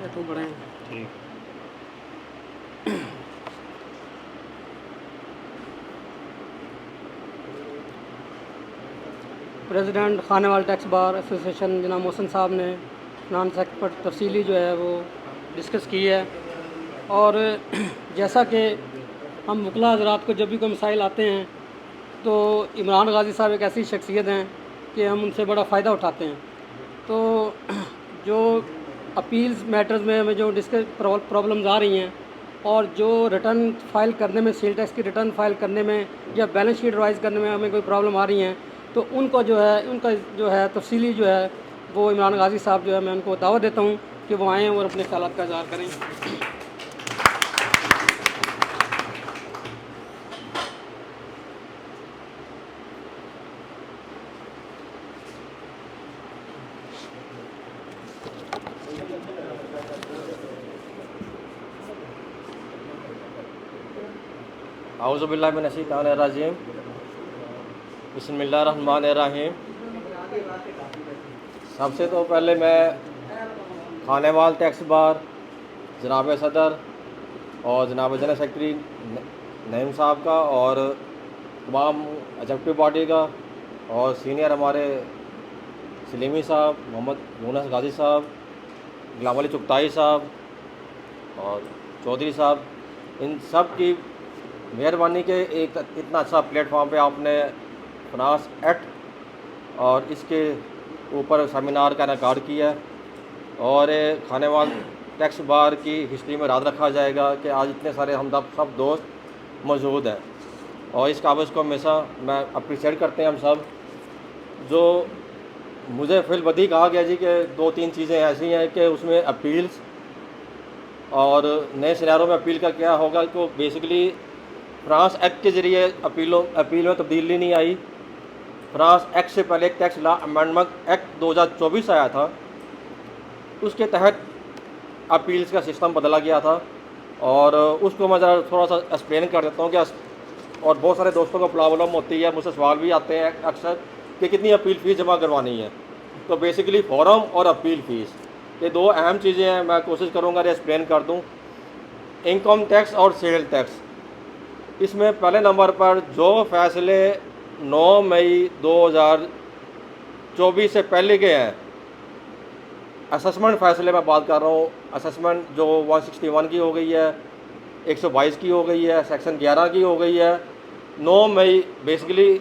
ये तो बड़े हैं। ठीक। President Khanewal tax bar association जनाब मोहसिन साहब ने नाम सेक्ट पर तफसीली जो है वो डिस्कस की है। और जैसा कि हम वकला हज़रात को जब भी कोई मसाइल आते हैं तो इमरान गाज़ी साहब एक ऐसी शख्सियत हैं कि हम उनसे बड़ा फ़ायदा उठाते हैं। तो जो अपील्स मैटर्स में हमें जो प्रॉब्लम्स आ रही हैं और जो रिटर्न फ़ाइल करने में, सेल टैक्स की रिटर्न फ़ाइल करने में या बैलेंस शीट रिवाइज़ करने में हमें कोई प्रॉब्लम आ रही हैं, तो उनको जो है उनका जो है तफसीली जो है वो इमरान गाज़ी साहब जो है मैं उनको दावत देता हूँ कि वो आएँ और अपने ख्यालात का इज़हार करें। औज़ुबिल्लाहिमिनश्शैतानिर्रजीम, बिस्मिल्लाहिर्रहमानिर्रहीम। सबसे तो पहले मैं खानेवाल टैक्स बार जनाब सदर और जनाब जनरल सेक्रेटरी नईम साहब का और तमाम एग्जीक्यूटिव बॉडी का और सीनियर हमारे सलीमी साहब, मोहम्मद यूनुस गाज़ी साहब, गुलाम अली चुगताई साहब और चौधरी साहब, इन सब की मेहरबानी के एक इतना अच्छा प्लेटफॉर्म पे आपने फाइनेंस एक्ट और इसके ऊपर सेमिनार का इनेकाद किया है। और खानेवाल टैक्स बार की हिस्ट्री में याद रखा जाएगा कि आज इतने सारे हम सब दोस्त मौजूद हैं और इस काबिज को हमेशा मैं अप्रिशिएट करते हैं हम सब। जो मुझे फिल बदी कहा गया जी कि 2-3 चीज़ें ऐसी हैं कि उसमें अपील्स और नए सिनारों में अपील का क्या होगा, तो बेसिकली फ्रांस एक्ट के ज़रिए अपील में तब्दीली नहीं आई। फ्रांस एक्ट से पहले एक टैक्स लॉ अमेंडमेंट एक्ट 2024 आया था, उसके तहत अपील्स का सिस्टम बदला गया था और उसको मैं ज़रा थोड़ा सा एक्सप्लेन कर देता हूँ कि और बहुत सारे दोस्तों को प्रॉब्लम होती है, मुझसे सवाल भी आते हैं अक्सर कि कितनी अपील फ़ीस जमा करवानी है। तो बेसिकली फॉर्म और अपील फ़ीस ये 2 अहम चीज़ें हैं, मैं कोशिश करूँगा एक्सप्लेन कर दूँ। इनकम टैक्स और सेल टैक्स, इसमें पहले नंबर पर जो फ़ैसले 9 मई 2024 से पहले के हैं, असेसमेंट फ़ैसले मैं बात कर रहा हूँ। असेसमेंट जो 161 की हो गई है, 122 की हो गई है, सेक्शन 11 की हो गई है। 9 मई बेसिकली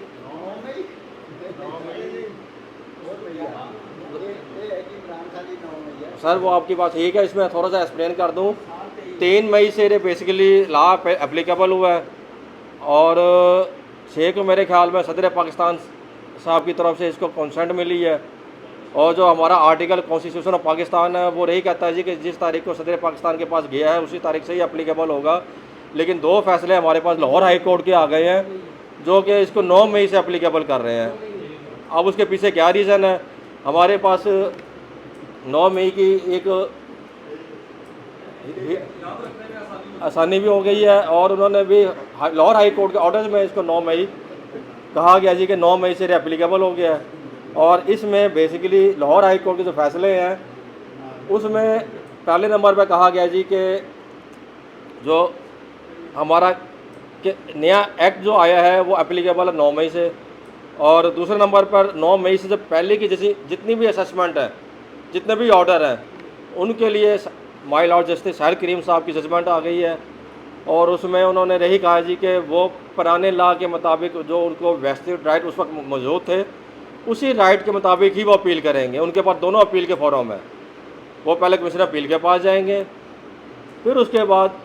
सर वो आपकी बात ठीक है, इसमें थोड़ा सा एक्सप्लेन कर दूँ। 3 मई से बेसिकली लॉ एप्लीकेबल हुआ है और 6 को मेरे ख्याल में सदर पाकिस्तान साहब की तरफ से इसको कंसेंट मिली है। और जो हमारा आर्टिकल कॉन्स्टिट्यूशन ऑफ पाकिस्तान है वो यही कहता है जी कि जिस तारीख को सदर पाकिस्तान के पास गया है उसी तारीख से ही एप्लीकेबल होगा। लेकिन 2 फैसले हमारे पास लाहौर हाई कोर्ट के आ गए हैं जो कि इसको 9 मई से अप्लीकेबल कर रहे हैं। अब उसके पीछे क्या रीज़न है? हमारे पास 9 मई की एक आसानी भी हो गई है और उन्होंने भी लाहौर हाई कोर्ट के ऑर्डर में इसको 9 मई कहा गया जी कि 9 मई से एप्लीकेबल हो गया है। और इसमें बेसिकली लाहौर हाई कोर्ट के जो फैसले हैं उसमें पहले नंबर पर कहा गया जी कि जो हमारा कि नया एक्ट जो आया है वो एप्लीकेबल है 9 मई से। और दूसरे नंबर पर 9 मई से जब पहले की जैसी जितनी भी असेसमेंट है, जितने भी ऑर्डर हैं, उनके लिए माय लॉर्ड जस्टिस साहिर करीम साहब की जजमेंट आ गई है और उसमें उन्होंने यही कहा जी कि वो पुराने लॉ के मुताबिक जो उनको वेस्टेड राइट उस वक्त मौजूद थे उसी राइट के मुताबिक ही वो अपील करेंगे। उनके पास दोनों अपील के फॉर्म है, वो पहले कमिश्नर अपील के पास जाएंगे, फिर उसके बाद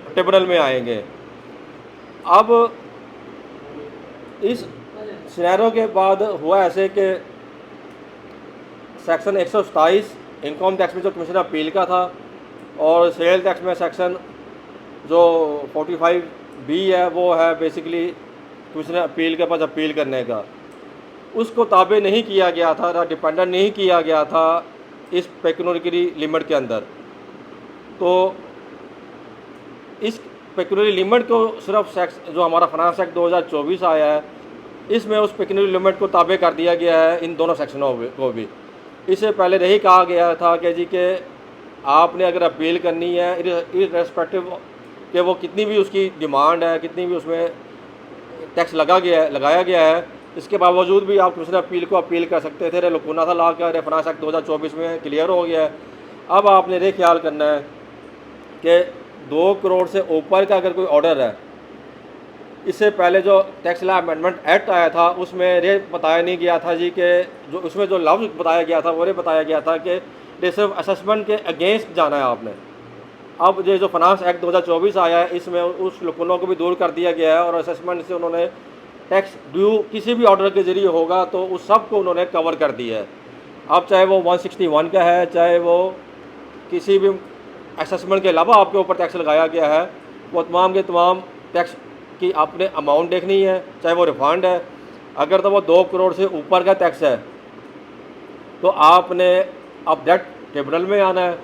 ट्रिब्यूनल में आएंगे। अब इस सिनेरियो के बाद हुआ ऐसे कि सेक्शन 127 इनकम टैक्स में जो कमिश्नर अपील का था और सेल टैक्स में सेक्शन जो 45B है वो है बेसिकली कमिश्नर अपील के पास अपील करने का, उसको ताबे नहीं किया गया था, डिपेंडेंट नहीं किया गया था इस पेक्यूनियरी लिमिट के अंदर। तो इस पेक्यूनियरी लिमिट को सिर्फ सेक्स जो हमारा फाइनेंस एक्ट 2024 आया है इसमें उस पेक्यूनियरी लिमिट को ताबे कर दिया गया है इन दोनों सेक्शनों को भी। इससे पहले यही कहा गया था कि जी कि आपने अगर अपील करनी है इर्रेस्पेक्टिव कि वो कितनी भी उसकी डिमांड है, कितनी भी उसमें टैक्स लगाया गया है, इसके बावजूद भी आप कमिश्नर अपील को अपील कर सकते थे। लुकुना था ला का फाइनेंस एक्ट 2024 में क्लियर हो गया है। अब आपने ये ख्याल करना है कि 2 करोड़ से ऊपर का अगर कोई ऑर्डर है, इससे पहले जो टैक्स लॉ अमेंडमेंट एक्ट आया था उसमें ये बताया नहीं गया था जी कि जो उसमें जो लफ्ज़ बताया गया था वो ये बताया गया था कि ये सिर्फ असेसमेंट के अगेंस्ट जाना है आपने। अब ये जो फाइनेंस एक्ट 2024 आया है इसमें उस लुकुनों को भी दूर कर दिया गया है और असेसमेंट से उन्होंने टैक्स ड्यू किसी भी ऑर्डर के ज़रिए होगा तो उस सब को उन्होंने कवर कर दिया है। अब चाहे वो 161 का है, चाहे वो किसी भी असेसमेंट के अलावा आपके ऊपर टैक्स लगाया गया है, वो तमाम के तमाम टैक्स की आपने अमाउंट देखनी है, चाहे वो रिफंड है। अगर तो वो 2 करोड़ से ऊपर का टैक्स है तो आपने अब डायरेक्ट ट्रिब्यूनल में आना है,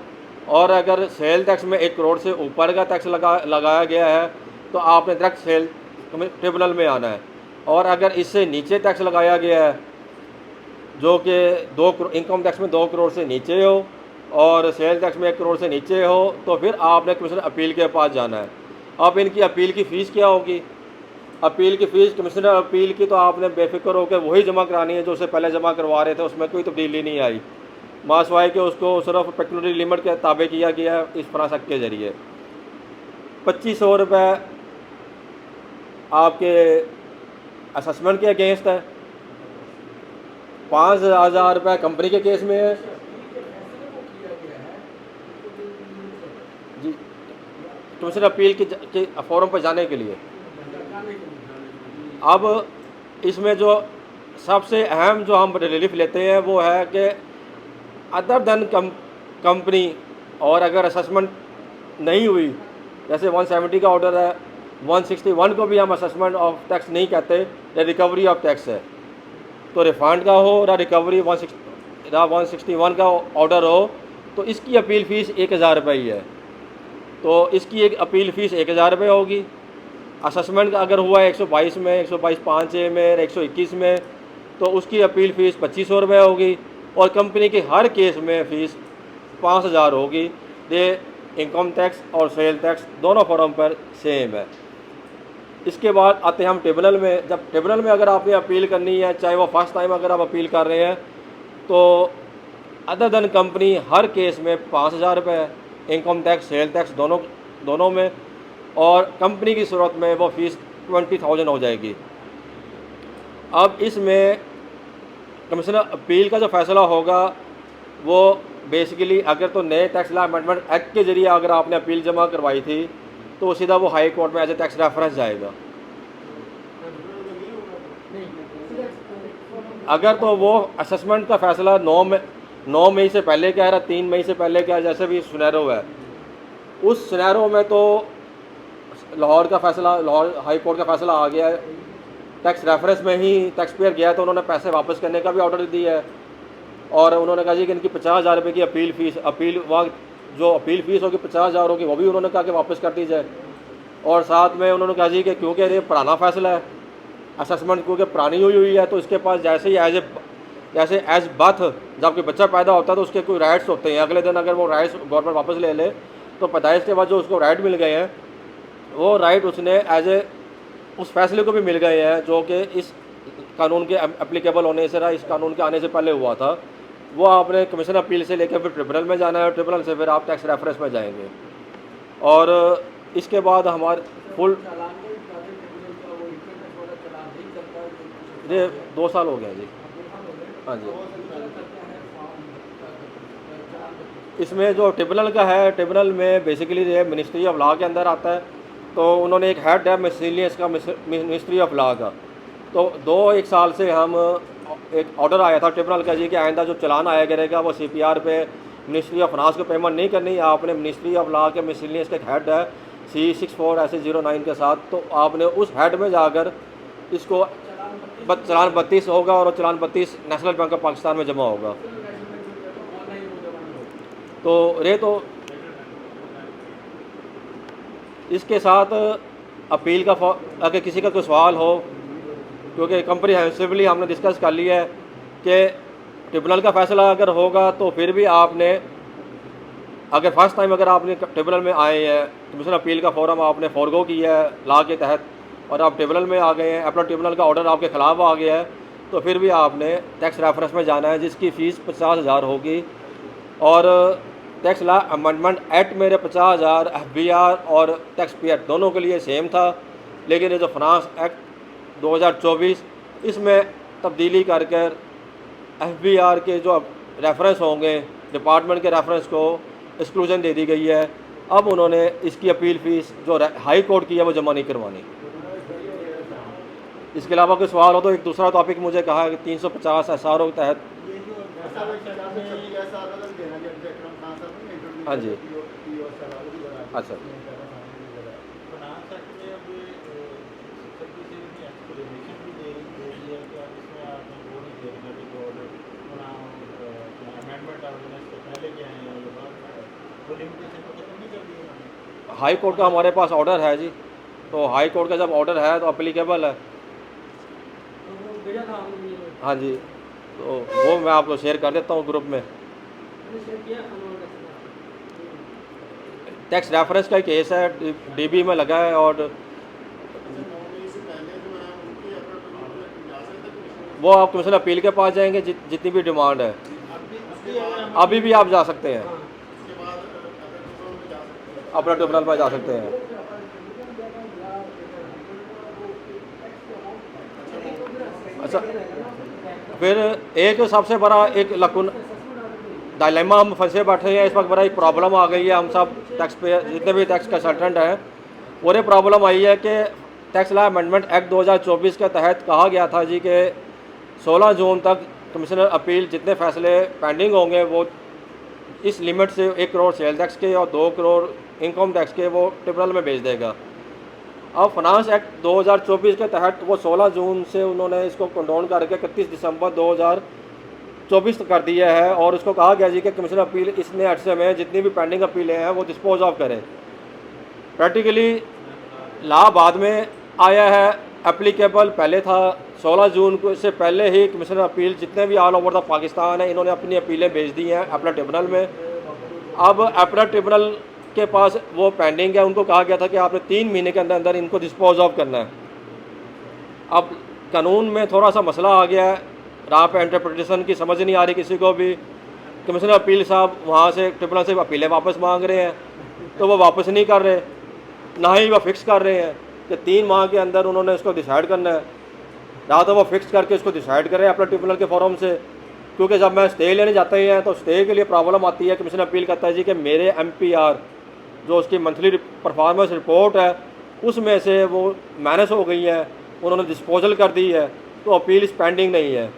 और अगर सेल टैक्स में 1 करोड़ से ऊपर का टैक्स लगाया गया है तो आपने डायरेक्ट सेल ट्रिब्यूनल में आना है। और अगर इससे नीचे टैक्स लगाया गया है जो कि इनकम टैक्स में 2 करोड़ से नीचे हो और सेल टैक्स में 1 करोड़ से नीचे हो तो फिर आपने कमिश्नर अपील के पास जाना है। अब इनकी अपील की फ़ीस क्या होगी? अपील की फ़ीस कमिश्नर अपील की तो आपने बेफिक्र होकर वही जमा करानी है जो उससे पहले जमा करवा रहे थे, उसमें कोई तब्दीली नहीं आई, मासवाई के उसको सिर्फ पेक्यूनियरी लिमिट के ताबे किया गया है इस फाइनेंस एक्ट के ज़रिए। 2500 रुपये आपके असेसमेंट के अगेंस्ट है, 5000 रुपये कंपनी के केस में है जी, कमिश्नर अपील के फॉर्म पर जाने के लिए। अब इसमें जो सबसे अहम जो हम रिलीफ लेते हैं वो है कि अदर देन कंपनी, और अगर असेसमेंट नहीं हुई, जैसे 170 का ऑर्डर है, 161 को भी हम असेसमेंट ऑफ टैक्स नहीं कहते, या रिकवरी ऑफ टैक्स है, तो रिफंड का हो या रिकवरी 161 का ऑर्डर हो तो इसकी अपील फ़ीस 1000 रुपये ही है। तो इसकी एक अपील फ़ीस 1000 रुपये होगी। असेसमेंट का अगर हुआ है 122 में, 122(5)(a) में, 121 में, तो उसकी अपील फ़ीस 2500 रुपये होगी, और कंपनी के हर केस में फ़ीस 5000 होगी। ये इनकम टैक्स और सेल टैक्स दोनों फॉर्म पर सेम है। इसके बाद आते हैं हम ट्रिब्यूनल में। जब ट्रिब्यूनल में अगर आपने अपील करनी है, चाहे वो फर्स्ट टाइम अगर आप अपील कर रहे हैं, तो अदर देन कंपनी हर केस में 5000 रुपये है, इनकम टैक्स सेल टैक्स दोनों में, और कंपनी की सूरत में वो फ़ीस 20,000 हो जाएगी। अब इसमें कमिश्नर अपील का जो फ़ैसला होगा वो बेसिकली अगर तो नए टैक्स लॉ अमेंडमेंट एक्ट के ज़रिए अगर आपने अपील जमा करवाई थी तो सीधा वो हाई कोर्ट में एज ए टैक्स रेफरेंस जाएगा। अगर तो वो असेसमेंट का फ़ैसला 9 मई से पहले क्या है, 3 मई से पहले क्या है, जैसे भी सिनेरियो है, उस सिनेरियो में तो लाहौर का फैसला, लाहौर हाई कोर्ट का फैसला आ गया है, टैक्स रेफरेंस में ही टैक्स पेयर गया तो उन्होंने पैसे वापस करने का भी ऑर्डर दिया है। और उन्होंने कहा जी कि इनकी 50,000 रुपये की अपील फ़ीस, अपील वहाँ जो अपील फ़ीस होगी 50,000 होगी, वो भी उन्होंने कहा कि वापस कर दी जाए। और साथ में उन्होंने कहा जी कि क्योंकि ये पुराना फ़ैसला है, असेसमेंट क्योंकि पुरानी हुई है, तो इसके पास जैसे ही जैसे एज बर्थ जब कोई बच्चा पैदा होता है तो उसके कोई राइट्स होते हैं। अगले दिन अगर वो राइट्स गवर्नमेंट वापस ले ले तो पैदाइश के बाद जो उसको राइट मिल गए हैं, वो राइट उसने एज ए उस फैसले को भी मिल गए हैं जो कि इस कानून के एप्लीकेबल होने से, इस कानून के आने से पहले हुआ था। वो आपने कमीशन अपील से लेकर फिर ट्रिब्यूनल में जाना है, ट्रिब्यूनल से फिर आप टैक्स रेफरेंस में जाएंगे। और इसके बाद हमारे फुल ये 2 साल हो गया जी। हाँ जी, इसमें जो ट्रिब्यूनल का है, ट्रिब्यूनल में बेसिकली ये मिनिस्ट्री ऑफ लॉ के अंदर आता है। तो उन्होंने एक हेड है मिसलेनियस का, मिनिस्ट्री ऑफ लॉ का। तो 2-1 साल से हम एक ऑर्डर आया था ट्रिब्यूनल का जी कि आइंदा जो चलान आया करेगा वो CPR पे मिनिस्ट्री ऑफ फाइनेंस को पेमेंट नहीं करनी। आपने मिनिस्ट्री ऑफ लॉ के मिसलेनियस का एक हेड है C64/09 के साथ, तो आपने उस हेड में जाकर इसको चलान 32 होगा और चलान 32 नेशनल बैंक ऑफ पाकिस्तान में जमा होगा। तो इसके साथ अपील का अगर किसी का कोई सवाल हो, क्योंकि कम्प्रिहेंसिवली हमने डिस्कस कर लिया है कि ट्रिब्यूनल का फ़ैसला अगर होगा तो फिर भी आपने, अगर फर्स्ट टाइम अगर आपने ट्रिब्यूनल में आए हैं, कमीशन अपील का फॉर्म आपने फॉरगो किया है लॉ के तहत और आप ट्रिब्यूनल में आ गए हैं, अपना ट्रिब्यूनल का ऑर्डर आपके ख़िलाफ़ आ गया है, तो फिर भी आपने टैक्स रेफरेंस में जाना है जिसकी फ़ीस 50,000 होगी। और टैक्स लॉ अमेंडमेंट एक्ट मेरे 50,000 FBR और टैक्स पेयर दोनों के लिए सेम था, लेकिन ये जो फाइनेंस एक्ट 2024 इसमें तब्दीली कर FBR के जो रेफरेंस होंगे, डिपार्टमेंट के रेफरेंस को एक्सक्लूजन दे दी गई है। अब उन्होंने इसकी अपील फ़ीस जो हाई कोर्ट की है वो जमा नहीं करवानी। इसके अलावा कोई सवाल हो तो एक दूसरा टॉपिक मुझे कहा है कि 350 SRO के तहत। हाँ जी, अच्छा, हाई कोर्ट का हमारे पास ऑर्डर है जी, तो हाई कोर्ट का जब ऑर्डर है तो अप्लीकेबल है। हाँ जी, तो वो मैं आपको शेयर कर देता हूँ ग्रुप में। टैक्स रेफरेंस का केस है, DB में लगा है और वो आप कमीशन अपील के पास जाएंगे, जितनी भी डिमांड है अभी भी आप जा सकते हैं, अपना ट्रिब्यूनल में जा सकते हैं। अच्छा, फिर एक सबसे बड़ा एक लकुन डायलेमा हम फंसे बैठे हैं इस वक्त, बड़ा एक प्रॉब्लम आ गई है। हम सब टैक्स पे जितने भी टैक्स कंसल्टेंट हैं, और ये प्रॉब्लम आई है कि टैक्स लॉ अमेंडमेंट एक्ट 2024 के तहत कहा गया था जी कि 16 जून तक कमिश्नर अपील जितने फ़ैसले पेंडिंग होंगे वो इस लिमिट से 1 करोड़ सेल टैक्स के और 2 करोड़ इनकम टैक्स के वो ट्रिब्यूनल में भेज देगा। अब फाइनेंस एक्ट 2024 के तहत वो 16 जून से उन्होंने इसको कंडोन करके 31 दिसंबर 2024 कर दिया है और उसको कहा गया जी कि कमिश्नर अपील इसने अरसे में जितनी भी पेंडिंग अपीलें हैं वो डिस्पोज ऑफ करें। प्रैक्टिकली लॉ बाद में आया है, एप्लीकेबल पहले था। 16 जून को से पहले ही कमिश्नर अपील जितने भी ऑल ओवर द पाकिस्तान है इन्होंने अपनी अपीलें भेज दी हैं अपना ट्रिब्यूनल में। अब अपना ट्रिब्यूनल के पास वो पेंडिंग है, उनको कहा गया था कि आपने 3 महीने के अंदर अंदर इनको डिस्पोज ऑफ करना है। अब कानून में थोड़ा सा मसला आ गया है, राह पे इंटरप्रिटेशन की समझ नहीं आ रही किसी को भी। कमिश्नर अपील साहब वहाँ से ट्रिब्यूनल से अपीलें वापस मांग रहे हैं तो वो वापस नहीं कर रहे, ना ही वो फिक्स कर रहे हैं कि 3 माह के अंदर उन्होंने इसको डिसाइड करना है। या तो वो फिक्स करके इसको डिसाइड करें अपने ट्रिब्यूनल के फॉरम से, क्योंकि जब मैं स्टे लेने जाते हैं तो स्टे के लिए प्रॉब्लम आती है। कमिश्नर अपील करता है जी कि मेरे MPR जो उसकी मंथली परफॉर्मेंस रिपोर्ट है उसमें से वो माइनस हो गई है, उन्होंने डिस्पोजल कर दी है, तो अपील पेंडिंग नहीं है।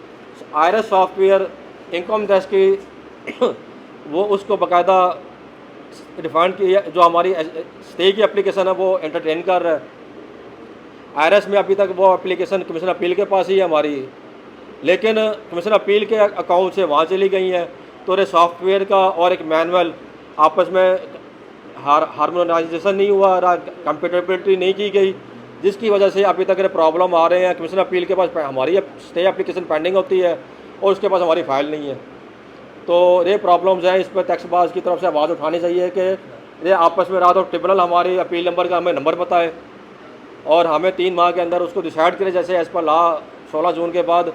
IRS सॉफ्टवेयर इनकम टैक्स की वो उसको बाकायदा रिफंड की जो हमारी स्टे की एप्लीकेशन है वो एंटरटेन कर रहा है। आरएस में अभी तक वो एप्लीकेशन कमीशन अपील के पास ही है हमारी, लेकिन कमीशन अपील के अकाउंट से वहाँ चली गई हैं। तो ये सॉफ्टवेयर का और एक मैनुअल आपस में हार्मोनाइजेशन नहीं हुआ, कंपेटेबिलिटी नहीं की गई, जिसकी वजह से अभी तक ये प्रॉब्लम आ रहे हैं। कमीशन अपील के पास हमारी स्टे एप्लीकेशन पेंडिंग होती है और उसके पास हमारी फ़ाइल नहीं है। तो ये प्रॉब्लम्स हैं, इस पर टैक्सबाज की तरफ से आवाज़ उठानी चाहिए कि ये आपस में रहा तो ट्रिब्यूनल हमारी अपील नंबर का हमें नंबर बताए और हमें 3 माह के अंदर उसको डिसाइड करें, जैसे एज़ पर लॉ 16 जून के बाद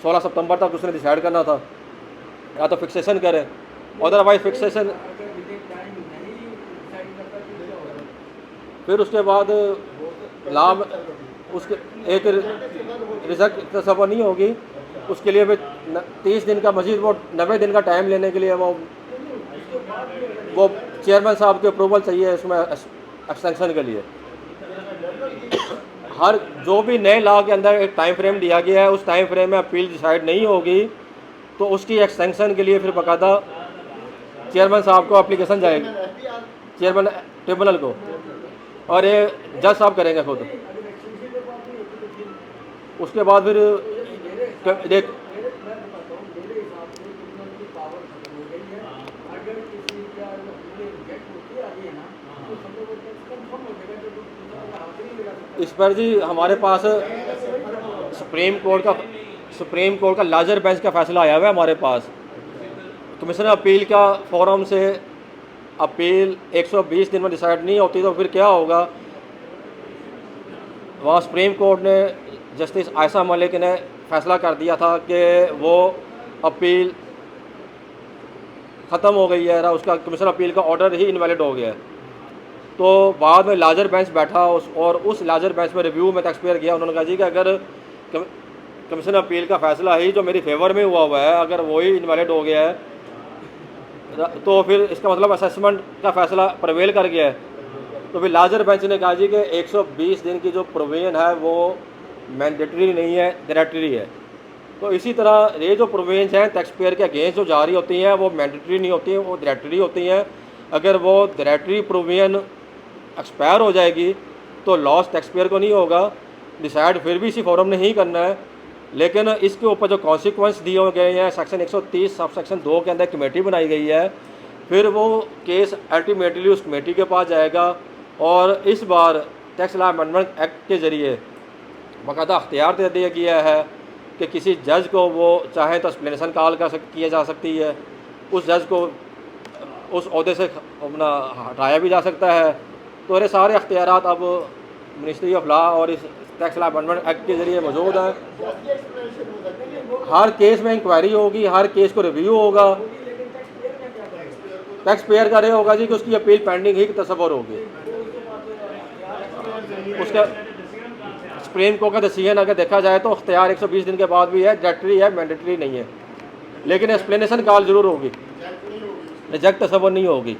16 सितंबर तक उसने डिसाइड करना था, या तो फिक्सेशन करें, अदरवाइज फिक्सेशन फिर उसके बाद लाभ उसके एक रिजल्ट तस्वर नहीं होगी, उसके लिए फिर 30 दिन का मजीद वो 90 दिन का टाइम लेने के लिए वो चेयरमैन साहब की अप्रूवल चाहिए इसमें एक्सटेंशन के लिए। हर जो भी नए लॉ के अंदर एक टाइम फ्रेम दिया गया है, उस टाइम फ्रेम में अपील डिसाइड नहीं होगी तो उसकी एक्सटेंशन के लिए फिर बाकायदा चेयरमैन साहब को एप्लीकेशन जाएगी, चेयरमैन ट्रिब्यूनल को, और ये जज साहब करेंगे खुद। उसके बाद फिर देख इस पर जी हमारे पास सुप्रीम कोर्ट का लार्जर बेंच का फैसला आया हुआ है हमारे पास। कमीशन अपील का फोरम से अपील 120 दिन में डिसाइड नहीं होती तो फिर क्या होगा। वहाँ सुप्रीम कोर्ट ने जस्टिस आयशा मलिक ने फैसला कर दिया था कि वो अपील ख़त्म हो गई है, उसका कमीशन अपील का ऑर्डर ही इनवैलिड हो गया है। तो बाद में लार्जर बेंच बैठा और उस लार्जर बेंच में रिव्यू में टैक्सपेयर किया, उन्होंने कहा जी कि अगर कमीशन अपील का फ़ैसला ही जो मेरी फेवर में हुआ है अगर वही इनवैलिड हो गया है तो फिर इसका मतलब असेसमेंट का फ़ैसला प्रवेल कर गया है। तो फिर लार्जर बेंच ने कहा जी कि 120 दिन की जो प्रोविजन है वो मैंडेटरी नहीं है, डायरेक्टरी है। तो इसी तरह ये जो प्रोविजन हैं टैक्सपेयर के अगेंस्ट जो जारी होती हैं वो मैंडेटरी नहीं होती हैं, वो डायरेक्टरी होती हैं। अगर वो डायरेक्टरी प्रोविजन एक्सपायर हो जाएगी तो लॉस टैक्सपेयर को नहीं होगा, डिसाइड फिर भी इसी फोरम ने ही करना है। लेकिन इसके ऊपर जो कॉन्सिक्वेंस दिए गए हैं सेक्शन 130 सब सेक्शन 2 के अंदर कमेटी बनाई गई है, फिर वो केस अल्टीमेटली उस कमेटी के पास जाएगा और इस बार टैक्स लॉ अमेंडमेंट एक्ट के ज़रिए बाकायदा अख्तियार दे दिया गया है कि किसी जज को वो चाहे तो एक्सप्लेनेशन कॉल किया जा सकती है, उस जज को उस ओहदे से अपना हटाया भी जा सकता है। तो ये सारे अख्तियारात अब मिनिस्ट्री ऑफ लॉ और इस टैक्स लॉ अमेंडमेंट एक्ट के ज़रिए मौजूद है। हर केस में इंक्वायरी होगी, हर केस को रिव्यू होगा, टैक्स पेयर का रहे होगा जी कि उसकी अपील पेंडिंग ही तस्वर होगी। उसका सुप्रीम कोर्ट का डिसीजन अगर देखा जाए तो अख्तियार 120 दिन के बाद भी है, डायरेक्टरी है, मैंडेटरी नहीं है, लेकिन एक्सप्लेनेशन कॉल ज़रूर होगी, रिजेक्ट तस्वर नहीं होगी।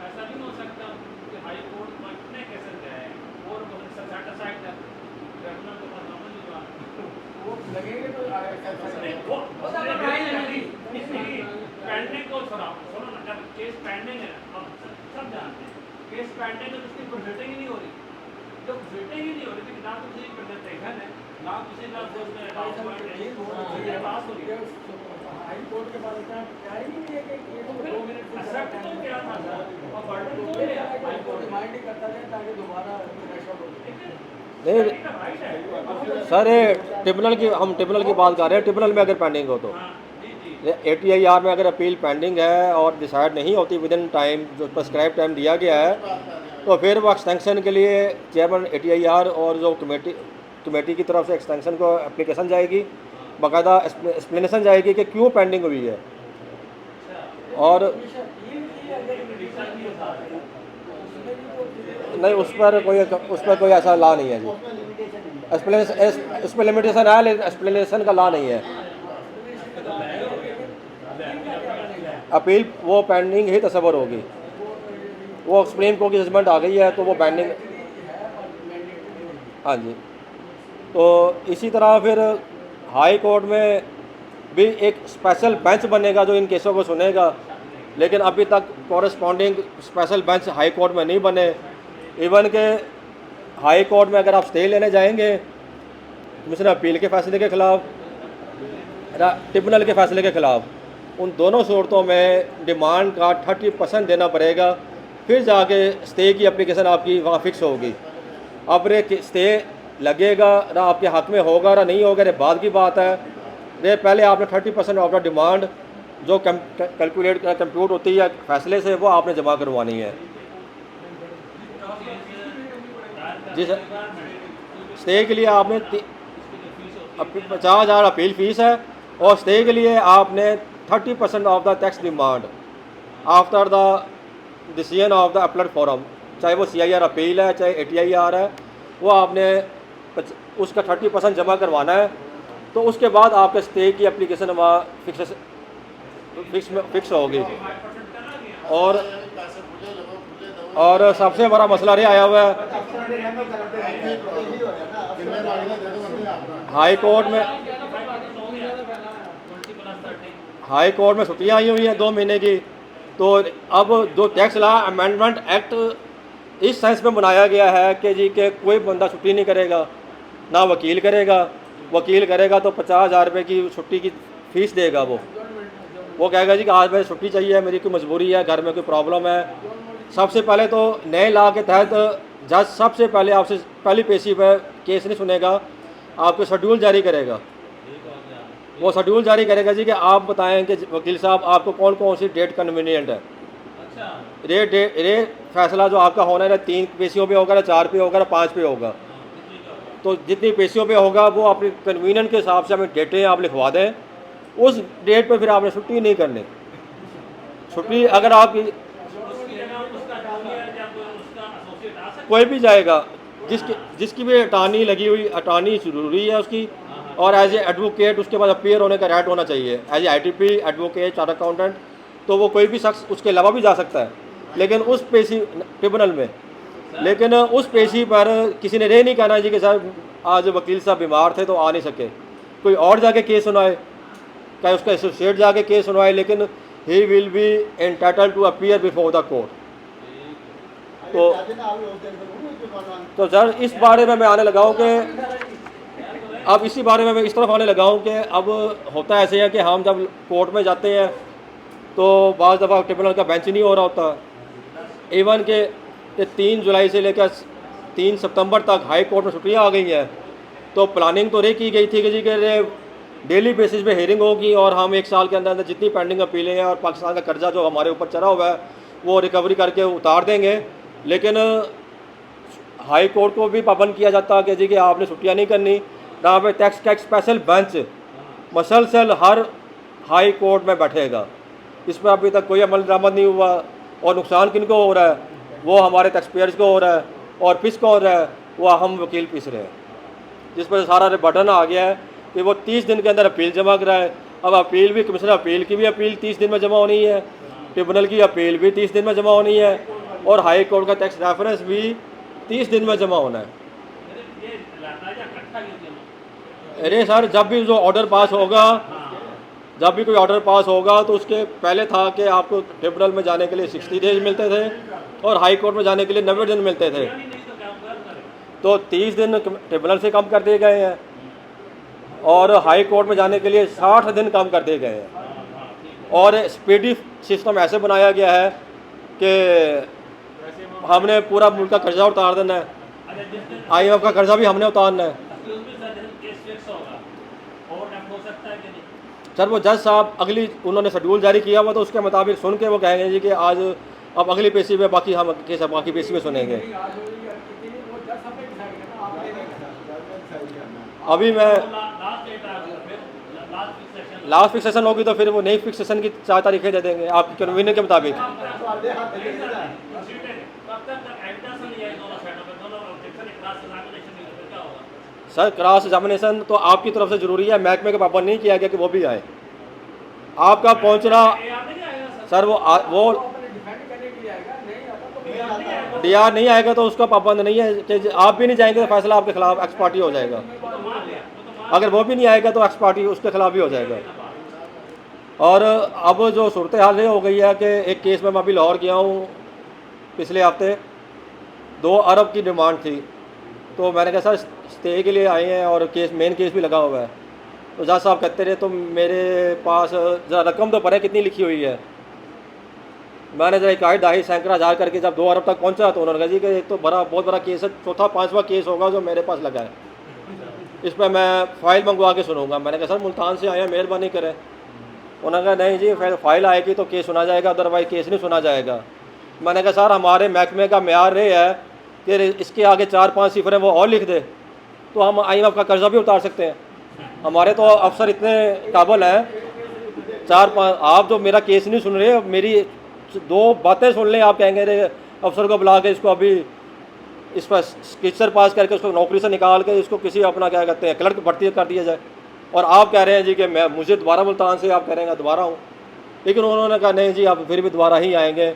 ऐसा नहीं हो सकता कि हाई कोर्ट में इतने केसेस गए और सेट असाइड है ट्रिब्यूनल को समझ वो लगेंगे तो पेंडिंग को छोड़ा सुनो ना, जब केस पेंडिंग है हम सब जानते हैं केस पेंडिंग है तो उसकी प्रोसेसिंग ही नहीं हो रही, जब प्रोसेसिंग ही नहीं हो रही तो ना तो किसी प्रेजेंटेशन है ना किसी का पास हो रही है। हाई कोर्ट के पास क्या ही नहीं है कि एक्सेप्ट तो क्या था और बर्डन तो है हाई कोर्ट रिमाइंड ही करता है ताकि दोबारा नहीं सर, ये ट्रिब्यूनल की हम ट्रिब्यूनल की बात कर रहे हैं। ट्रिब्यूनल में अगर पेंडिंग हो तो ATIR में अगर अपील पेंडिंग है और डिसाइड नहीं होती विद इन टाइम जो प्रेस्क्राइब टाइम दिया गया है तो फिर वो एक्सटेंशन के लिए चेयरमैन ATIR और जो कमेटी की तरफ से एक्सटेंशन को एप्लीकेशन जाएगी, बाकायदा एक्सप्लेनेशन जाएगी कि क्यों पेंडिंग हुई है। और नहीं, उस पर कोई ऐसा लॉ नहीं है जी। इस पर लिमिटेशन है लेकिन एक्सप्लेनेशन का लॉ नहीं है। अपील वो पेंडिंग ही तस्वर होगी, वो सुप्रीम कोर्ट की जजमेंट आ गई है तो वो पेंडिंग। हाँ जी। तो इसी तरह फिर हाई कोर्ट में भी एक स्पेशल बेंच बनेगा जो इन केसों को सुनेगा, लेकिन अभी तक corresponding special bench high court में नहीं बने। इवन के हाई कोर्ट में अगर आप स्टे लेने जाएंगे कमीशन अपील के फैसले के ख़िलाफ़, ट्रिब्यूनल के फैसले के ख़िलाफ़, उन दोनों सूरतों में डिमांड का 30% देना पड़ेगा, फिर जाके स्टे की एप्लीकेशन आपकी वहाँ फिक्स होगी। अब रे स्टे लगेगा ना आपके हक़ में होगा ना नहीं होगा, रे बाद की बात है। रे पहले आपने 30% ऑफ द डिमांड जो कंप्यूट होती है फैसले से, वो आपने जमा करवानी है। जी सर, स्टे के लिए आपने 50,000 अपील फ़ीस है, और स्टे के लिए आपने 30% of the tax demand after the decision of the appellate forum, चाहे वो CIR अपील है चाहे ATIR है, वो आपने उसका 30% जमा करवाना है। तो उसके बाद आपके स्टे की एप्लीकेशन वहाँ फिक्स होगी। और सबसे बड़ा मसला ये आया हुआ है हाई कोर्ट में छुट्टियाँ आई हुई हैं 2 महीने की। तो अब जो टैक्स लॉ अमेंडमेंट एक्ट इस सेंस में बनाया गया है कि जी के कोई बंदा छुट्टी नहीं करेगा, ना वकील करेगा। वकील करेगा तो 50,000 रुपये की छुट्टी की फ़ीस देगा। वो कहेगा जी कि आज मुझे छुट्टी चाहिए, मेरी कोई मजबूरी है, घर में कोई प्रॉब्लम है। सबसे पहले तो नए लॉ के तहत जज सबसे पहले आपसे पहली पेशी पर केस नहीं सुनेगा, आपको शेड्यूल जारी करेगा। वो शेड्यूल जारी करेगा जी कि आप बताएं कि वकील साहब आपको कौन कौन सी डेट कन्वीनियंट है। रे फैसला जो आपका होना है 3 पेशियों पे होगा, या 4 पे होगा, या 5 पे होगा। तो जितनी पेशियों पे होगा वो अपनी कन्वीनियंट के हिसाब से हमें डेटें आप लिखवा दें, उस डेट पे फिर आपने छुट्टी नहीं करनी। छुट्टी अगर आपकी कोई भी जाएगा, जिसकी भी अटानी लगी हुई, अटानी ज़रूरी है उसकी, और एज ए एडवोकेट उसके बाद अपीयर होने का राइट होना चाहिए। As a ITP advocate chart accountant, तो वो कोई भी शख्स उसके अलावा भी जा सकता है, लेकिन उस पेशी ट्रिब्यूनल में, लेकिन उस पेशी पर किसी ने ये नहीं कहना जी कि सर आज वकील साहब बीमार थे तो आ नहीं सके। कोई और जाके केस सुनाए, चाहे उसका एसोसिएट जाके केस सुनवाए, लेकिन he will be entitled to appear before the court. तो सर इस बारे में मैं आने लगा हूँ कि अब इसी बारे में मैं इस तरफ आने लगा हूँ कि अब होता ऐसे है कि हम जब कोर्ट में जाते हैं तो बाज़ दफ़ा ट्रिब्यूनल का बेंच नहीं हो रहा होता। इवन के 3 जुलाई से लेकर 3 सितंबर तक हाई कोर्ट में छुट्टियाँ आ गई हैं। तो प्लानिंग तो ये की गई थी कि जी के डेली बेसिस पे हेयरिंग होगी, और हम 1 साल के अंदर जितनी पेंडिंग अपीलें हैं और पाकिस्तान का कर्जा जो हमारे ऊपर चढ़ा हुआ है वो रिकवरी करके उतार देंगे। लेकिन हाई कोर्ट को भी पाबंद किया जाता कि जी कि आपने छुट्टियाँ नहीं करनी। यहाँ पे टैक्स का एक स्पेशल बेंच मसलसल हर हाई कोर्ट में बैठेगा। इस पर अभी तक कोई अमल दरामद नहीं हुआ, और नुकसान किन को हो रहा है? वो हमारे टैक्स पेयर्स को हो रहा है, और पिस को हो रहा है, वो हम वकील पिस रहे हैं, जिस पर सारा बटन आ गया है कि वो 30 दिन के अंदर अपील जमा कराए। अब अपील भी, कमिश्नर अपील की भी अपील 30 दिन में जमा होनी है, ट्रिब्यूनल की अपील भी 30 दिन में जमा होनी है, और हाई कोर्ट का टैक्स रेफरेंस भी 30 दिन में जमा होना है। अरे सर, जब भी जो ऑर्डर पास होगा, जब भी कोई ऑर्डर पास होगा तो उसके पहले था कि आपको ट्रिब्यूनल में जाने के लिए 60 डेज मिलते थे और हाई कोर्ट में जाने के लिए 90 दिन मिलते थे। तो 30 दिन ट्रिब्यूनल से कम कर दिए गए हैं, और हाई कोर्ट में जाने के लिए 60 दिन कम कर दिए गए हैं। और स्पीडी सिस्टम ऐसे बनाया गया है कि हमने पूरा मुल्क का कर्जा उतार देना है, IMF का कर्जा भी हमने उतारना है। सर वो जज साहब अगली उन्होंने शेड्यूल जारी किया हुआ, तो उसके मुताबिक सुन के वो कहेंगे जी कि आज अब अगली पेशी पे बाकी हम केस बाकी पेशी में सुनेंगे। अभी मैं लास्ट फिक्स सेशन होगी तो फिर वो नई फिक्स सेशन की 4 तारीखें दे देंगे आपकी कन्वीनियंस के मुताबिक। सर क्रॉस एग्जामिनेशन तो आपकी तरफ से ज़रूरी है, महकमे के पाबंद नहीं किया गया कि वो भी आए। आपका पहुंचना AR नहीं आएगा सर, सर वो डीआर नहीं आएगा तो उसका पाबंद नहीं है कि आप भी नहीं जाएंगे तो फैसला आपके खिलाफ एक्स पार्टी हो जाएगा। वो तो मान लिया, वो तो मान अगर वो भी नहीं आएगा तो एक्स पार्टी उसके खिलाफ भी हो जाएगा। और अब जो सूरत हाल ये हो गई है कि एक केस में मैं अभी लाहौर गया हूँ पिछले हफ्ते, 2 अरब की डिमांड थी, तो मैंने कहा सर स्टे के लिए आए हैं और मेन केस भी लगा हुआ है। तो जज साहब कहते रहे तो मेरे पास ज़रा रकम तो पड़े कितनी लिखी हुई है। मैंने जरा 2.5 सैकड़ा हज़ार करके जब 2 अरब तक पहुंचा तो उन्होंने कहा जी कि एक तो बहुत बड़ा केस है, चौथा 5वां केस होगा जो मेरे पास लगा है, इस पर मैं फ़ाइल मंगवा के सुनूंगा। मैंने कहा सर मुल्तान से आए हैं, मेहरबानी करें। उन्होंने कहा नहीं जी फाइल आएगी तो केस सुना जाएगा, अदरवाइज केस नहीं सुना जाएगा। मैंने कहा सर हमारे महकमे का म्यार ये है कि इसके आगे 4-5 सिफरें वो और लिख दे तो हम IMF का कर्जा भी उतार सकते हैं। हमारे तो अफसर इतने काबिल हैं, 4-5 आप जो मेरा केस नहीं सुन रहे, मेरी 2 बातें सुन लें, आप कहेंगे रे अफसर को बुला के इसको अभी इस पर स्किचर पास करके उसको नौकरी से निकाल के इसको किसी अपना क्या कहते हैं क्लर्क भर्ती कर दिया जाए। और आप कह रहे हैं जी कि मैं मुझे दोबारा मुल्तान से आप कह रहे हैं दोबारा हूँ, लेकिन उन्होंने कहा नहीं जी आप फिर भी दोबारा ही आएंगे,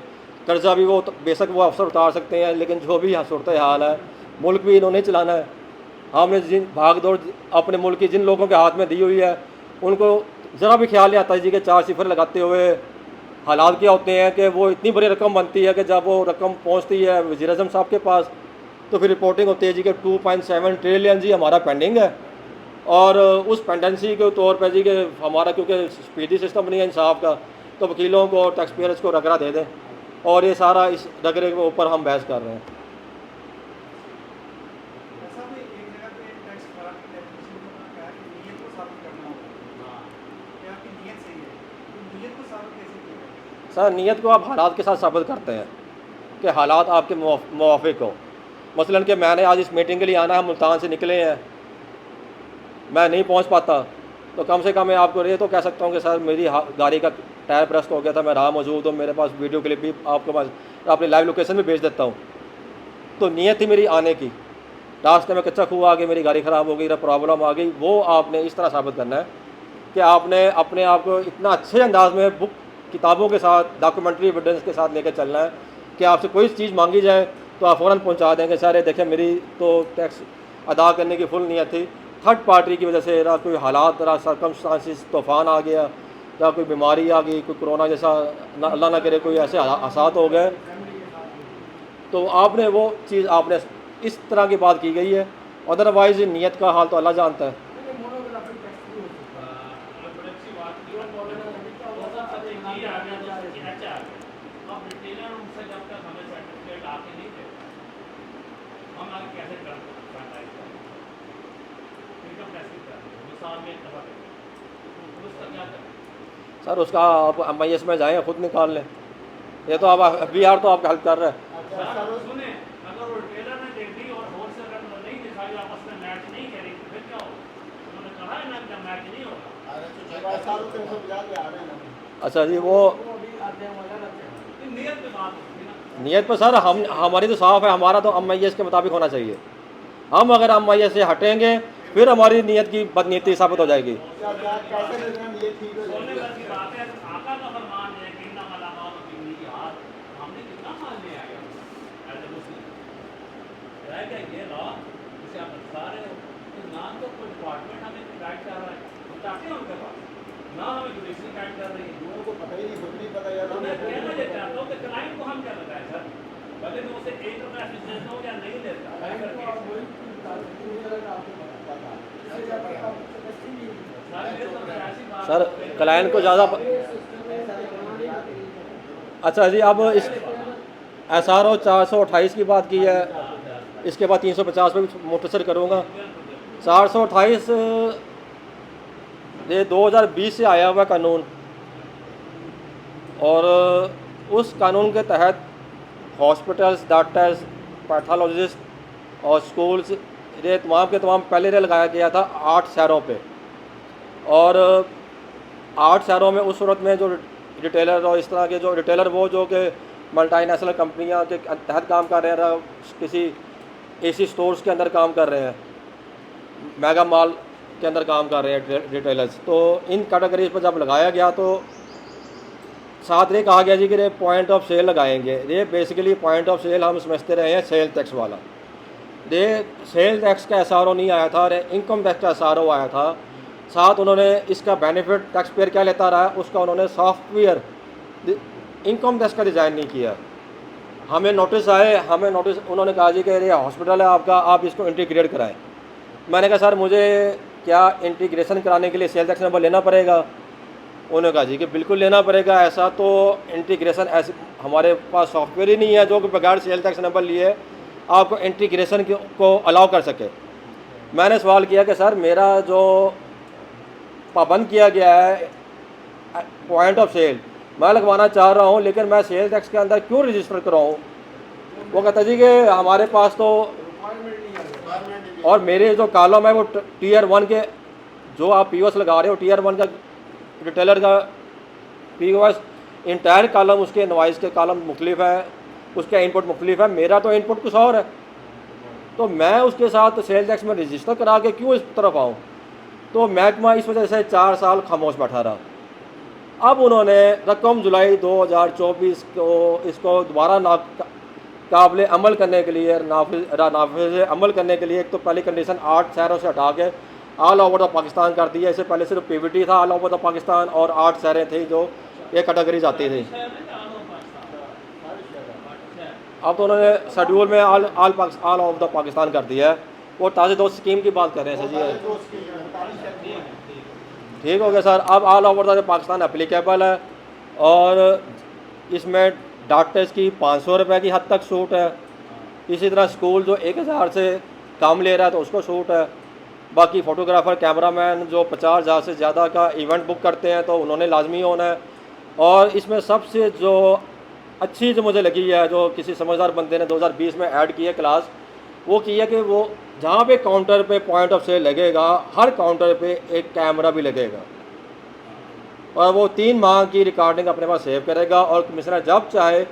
कर्जा भी वो बेशक वो अफसर उतार सकते हैं, लेकिन जो भी सूरत हाल है मुल्क भी इन्होंने चलाना है। हमने जिन भागदौड़ अपने मुल्क की जिन लोगों के हाथ में दी हुई है उनको ज़रा भी ख्याल नहीं आता जी कि 4 सिफर लगाते हुए हालात क्या होते हैं कि वो इतनी बड़ी रकम बनती है कि जब वो रकम पहुंचती है वज़ीर-ए-आज़म साहब के पास तो फिर रिपोर्टिंग होती है जी कि 2.7 ट्रिलियन जी हमारा पेंडिंग है। और उस पेंडेंसी के तौर पर जी कि हमारा क्योंकि स्पीडी सिस्टम नहीं है इंसाफ का, तो वकीलों को और टैक्स पेयर्स को रगड़ा दे दें, और ये सारा इस रगड़े के ऊपर हम बहस कर रहे हैं। सर नीयत को आप हालात के साथ साबित करते हैं कि हालात आपके मुवाफिक हो। मसलन कि मैंने आज इस मीटिंग के लिए आना है, मुल्तान से निकले हैं, मैं नहीं पहुंच पाता तो कम से कम मैं आपको ये तो कह सकता हूं कि सर मेरी गाड़ी का टायर ब्रस्ट हो गया था, मैं रहा मौजूद हूँ, मेरे पास वीडियो क्लिप भी आपके पास अपनी लाइव लोकेशन भी भेज देता हूँ। तो नीयत थी मेरी आने की, रास्ते में कच्चा खूह आ गई, मेरी गाड़ी ख़राब हो गई, प्रॉब्लम आ गई, वो आपने इस तरह साबित करना है कि आपने अपने आप को इतना अच्छे अंदाज में बुक किताबों के साथ डॉक्यूमेंट्री एविडेंस के साथ लेकर चलना है कि आपसे कोई चीज़ मांगी जाए तो आप फ़ौरन पहुंचा देंगे सर ये देखें मेरी तो टैक्स अदा करने की फुल नीयत थी, थर्ड पार्टी की वजह से कोई हालात सर्कमस्टांसिस तूफ़ान आ गया या कोई बीमारी आ गई, कोई कोरोना जैसा अल्लाह ना करे कोई ऐसे हालात हो गए, तो आपने वो चीज़ आपने इस तरह की बात की गई है। अदरवाइज़ नीयत का हाल तो अल्लाह जानता है। सर उसका आप MIS में जाएँ खुद निकाल लें, ये तो आप FBR तो आपका हेल्प कर रहा है। सुने, अगर वो टेलर ने देख दी और होलसेलर ने नहीं दिखाई, आपस में मैच नहीं करी तो फिर क्या होगा? उन्होंने कहा है ना कि मैच नहीं होगा। अच्छा जी, वो नियत पे बात होती है ना। नियत पर सर हमारी तो साफ़ है, हमारा तो MIS के मुताबिक होना चाहिए। हम अगर MIS से हटेंगे फिर हमारी नीयत की बदनीयती साबित हो जाएगी। सोने की बात है, आका का फरमान है कि इन्नमा अल-अमालु बिन्नियात, हमने कितना माल ले आया एज ए मुस्लिम, रह गया ये लॉ जिसे आप बता रहे हो कि ना तो कोई डिपार्टमेंट हमें गाइड कर रहा है, हम चाहते हैं उनके पास, ना हमें जुडिशरी गाइड कर रही है, लोगों को पता ही नहीं, खुद नहीं पता यार। मैं कहना ये चाहता हूँ कि क्लाइंट को हम क्या बताएं सर, भले तो उसे 1 रुपया असिस्टेंस हो या नहीं देता, सर क्लाइंट को ज़्यादा अच्छा जी, अब इस SRO 428 की बात की है, इसके बाद 350 पे भी मुख्तसर करूँगा। 428 ये 2020 से आया हुआ कानून, और उस कानून के तहत हॉस्पिटल्स, डॉक्टर्स, पैथोलॉजिस्ट और स्कूल्स ये तमाम के तमाम पहले रे लगाया गया था 8 शहरों पे, और 8 शहरों में उस सूरत में जो रिटेलर और इस तरह के जो रिटेलर वो जो कि मल्टीनेशनल कंपनियां के तहत काम कर रहे हैं, किसी AC स्टोर्स के अंदर काम कर रहे हैं, मेगा मॉल के अंदर काम कर रहे हैं रिटेलर्स। तो इन कैटेगरीज पर जब लगाया गया तो साथ ये कहा गया जी कि ये पॉइंट ऑफ सेल लगाएंगे। ये बेसिकली पॉइंट ऑफ सेल हम समझते रहे हैं सेल टैक्स वाला। ये सेल टैक्स का SRO नहीं आया था, इनकम टैक्स का SRO आया था। साथ उन्होंने इसका बेनिफिट टैक्स पेयर क्या लेता रहा है उसका उन्होंने सॉफ्टवेयर इनकम टैक्स का डिज़ाइन नहीं किया। हमें नोटिस आए, हमें नोटिस उन्होंने कहा जी कि ये हॉस्पिटल है आपका, आप इसको इंटीग्रेट कराएं। मैंने कहा सर मुझे क्या इंटीग्रेशन कराने के लिए सेल टैक्स नंबर लेना पड़ेगा? उन्होंने कहा जी कि बिल्कुल लेना पड़ेगा। ऐसा तो इंटीग्रेशन ऐसे हमारे पास सॉफ्टवेयर ही नहीं है जो कि बगैर सेल टैक्स नंबर लिए आपको इंटीग्रेशन को अलाउ कर सके। मैंने सवाल किया कि सर मेरा जो पाबंद किया गया है पॉइंट ऑफ सेल मैं लगवाना चाह रहा हूँ, लेकिन मैं सेल टैक्स के अंदर क्यों रजिस्टर कराऊँ? वो कहता जी कि हमारे पास तो और मेरे जो कॉलम है वो Tier 1 के जो आप POS लगा रहे हो Tier 1 का रिटेलर का POS इंटायर कॉलम उसके नॉइस के कॉलम मुख्तलिफ है, उसका इनपुट मुख्तलिफ है, मेरा तो इनपुट कुछ और है। तो मैं उसके साथ सेल टैक्स में रजिस्टर करा के क्यों इस तरफ आऊँ? तो महकमा इस वजह से 4 साल खामोश बैठा रहा। अब उन्होंने रकम जुलाई 2024 को इसको दोबारा काबिल अमल करने के लिए नाफिज अमल करने के लिए एक तो पहली कंडीशन 8 शहरों से हटा के ऑल ओवर द पाकिस्तान कर दिया। इससे पहले सिर्फ PVT था ऑल ओवर द पाकिस्तान और 8 शहरें थी जो ये कैटेगरीज आती थी। अब तो उन्होंने शेड्यूल में ऑल ओवर द पाकिस्तान कर दिया है। वो ताज़े दोस्त स्कीम की बात कर रहे हैं सर जी, ठीक हो गया सर। अब all over the Pakistan applicable है और इसमें डॉक्टर्स की 500 रुपये की हद तक छूट है। इसी तरह स्कूल जो 1000 से कम ले रहा है तो उसको छूट है। बाकी फ़ोटोग्राफ़र कैमरामैन जो 50,000 से ज़्यादा का इवेंट बुक करते हैं तो उन्होंने लाजमी होना है। और इसमें सबसे जो अच्छी जो मुझे लगी है जो किसी समझदार बंदे ने 2020 में ऐड की है क्लास, वो की है कि वो जहाँ पे काउंटर पे पॉइंट ऑफ सेल लगेगा हर काउंटर पे एक कैमरा भी लगेगा और वो 3 माह की रिकॉर्डिंग अपने पास सेव करेगा और कमिश्नर जब चाहे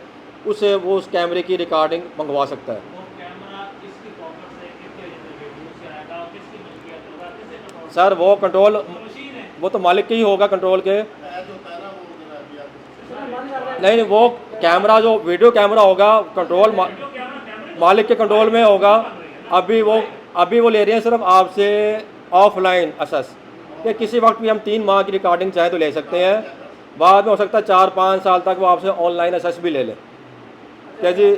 उसे वो उस कैमरे की रिकॉर्डिंग मंगवा सकता है। वो कैमरा किसकी पॉकेट से किसके बेडरूम से आएगा, किसकी मिल्कियत होगा, किससे कंट्रोल? सर वो कंट्रोल मशीन है। वो तो मालिक के ही होगा कंट्रोल के। नहीं वो कैमरा जो वीडियो कैमरा होगा कंट्रोल मालिक के कंट्रोल में होगा। अभी वो ले रहे हैं सिर्फ आपसे ऑफलाइन असेस कि किसी वक्त भी हम 3 माह की रिकॉर्डिंग चाहे तो ले सकते हैं। बाद में हो सकता है 4-5 साल तक वो आपसे ऑनलाइन असेस भी ले लें। क्या जी?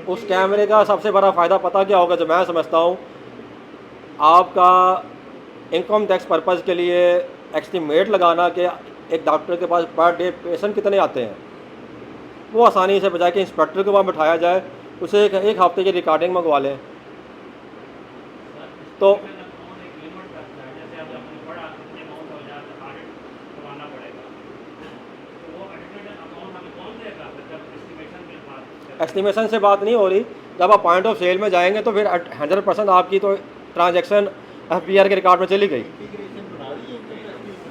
उस कैमरे का सबसे बड़ा फ़ायदा पता क्या होगा जो मैं समझता हूँ, आपका इनकम टैक्स पर्पज़ के लिए एस्टीमेट लगाना कि एक डॉक्टर के पास पर डे पेशेंट कितने आते हैं, वो आसानी से बजाय कि इंस्पेक्टर के वहाँ बिठाया जाए उसे एक हफ्ते की रिकॉर्डिंग मंगवा लें। तो एस्टिमेशन से बात नहीं हो रही। जब आप पॉइंट ऑफ सेल में जाएंगे तो फिर 100% आपकी तो ट्रांजैक्शन FPR के रिकॉर्ड में चली गई।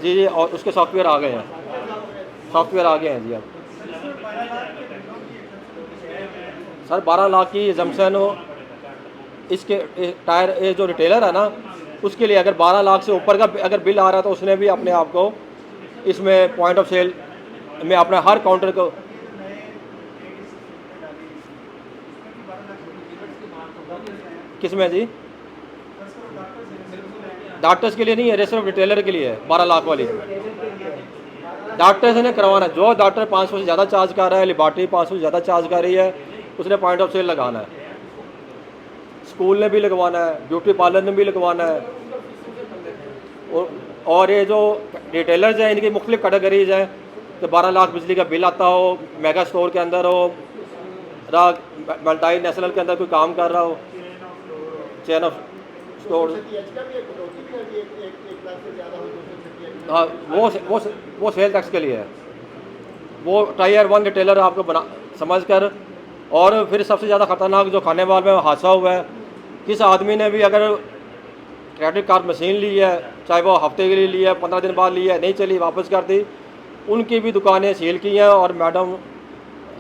जी और उसके सॉफ्टवेयर आ गए हैं, जी। अब सर 12 लाख की एजम्पशन हो इसके टायर ये जो रिटेलर है ना उसके लिए अगर 12 लाख से ऊपर का अगर बिल आ रहा है तो उसने भी अपने आप को इसमें पॉइंट ऑफ सेल में अपना हर काउंटर को किसमें जी डॉक्टर्स के लिए नहीं है, ये सिर्फ रिटेलर के लिए है। 12 लाख वाली डॉक्टर्स ने करवाना। जो डॉक्टर 500 से ज़्यादा चार्ज कर रहा है, लेबॉर्ट्री 500 से ज़्यादा चार्ज कर रही है, उसने पॉइंट ऑफ सेल लगाना है। स्कूल ने भी लगवाना है, ब्यूटी पार्लर ने भी लगवाना है, और ये जो रिटेलर्स हैं इनकी मुख्तलिफ कैटेगरीज हैं, तो 12 लाख बिजली का बिल आता हो, मेगा स्टोर के अंदर हो, मल्टी नेशनल के अंदर कोई काम कर रहा हो, चेन ऑफ स्टोर। हाँ, वो सेल टैक्स के लिए है, वो टायर 1 रिटेलर आपको बना समझ कर। और फिर सबसे ज़्यादा ख़तरनाक जो खानेवाल में हादसा हुआ है, किस आदमी ने भी अगर क्रेडिट कार्ड मशीन ली है, चाहे वो हफ्ते के लिए ली है, 15 दिन बाद ली है, नहीं चली वापस कर दी, उनकी भी दुकानें सील की हैं। और मैडम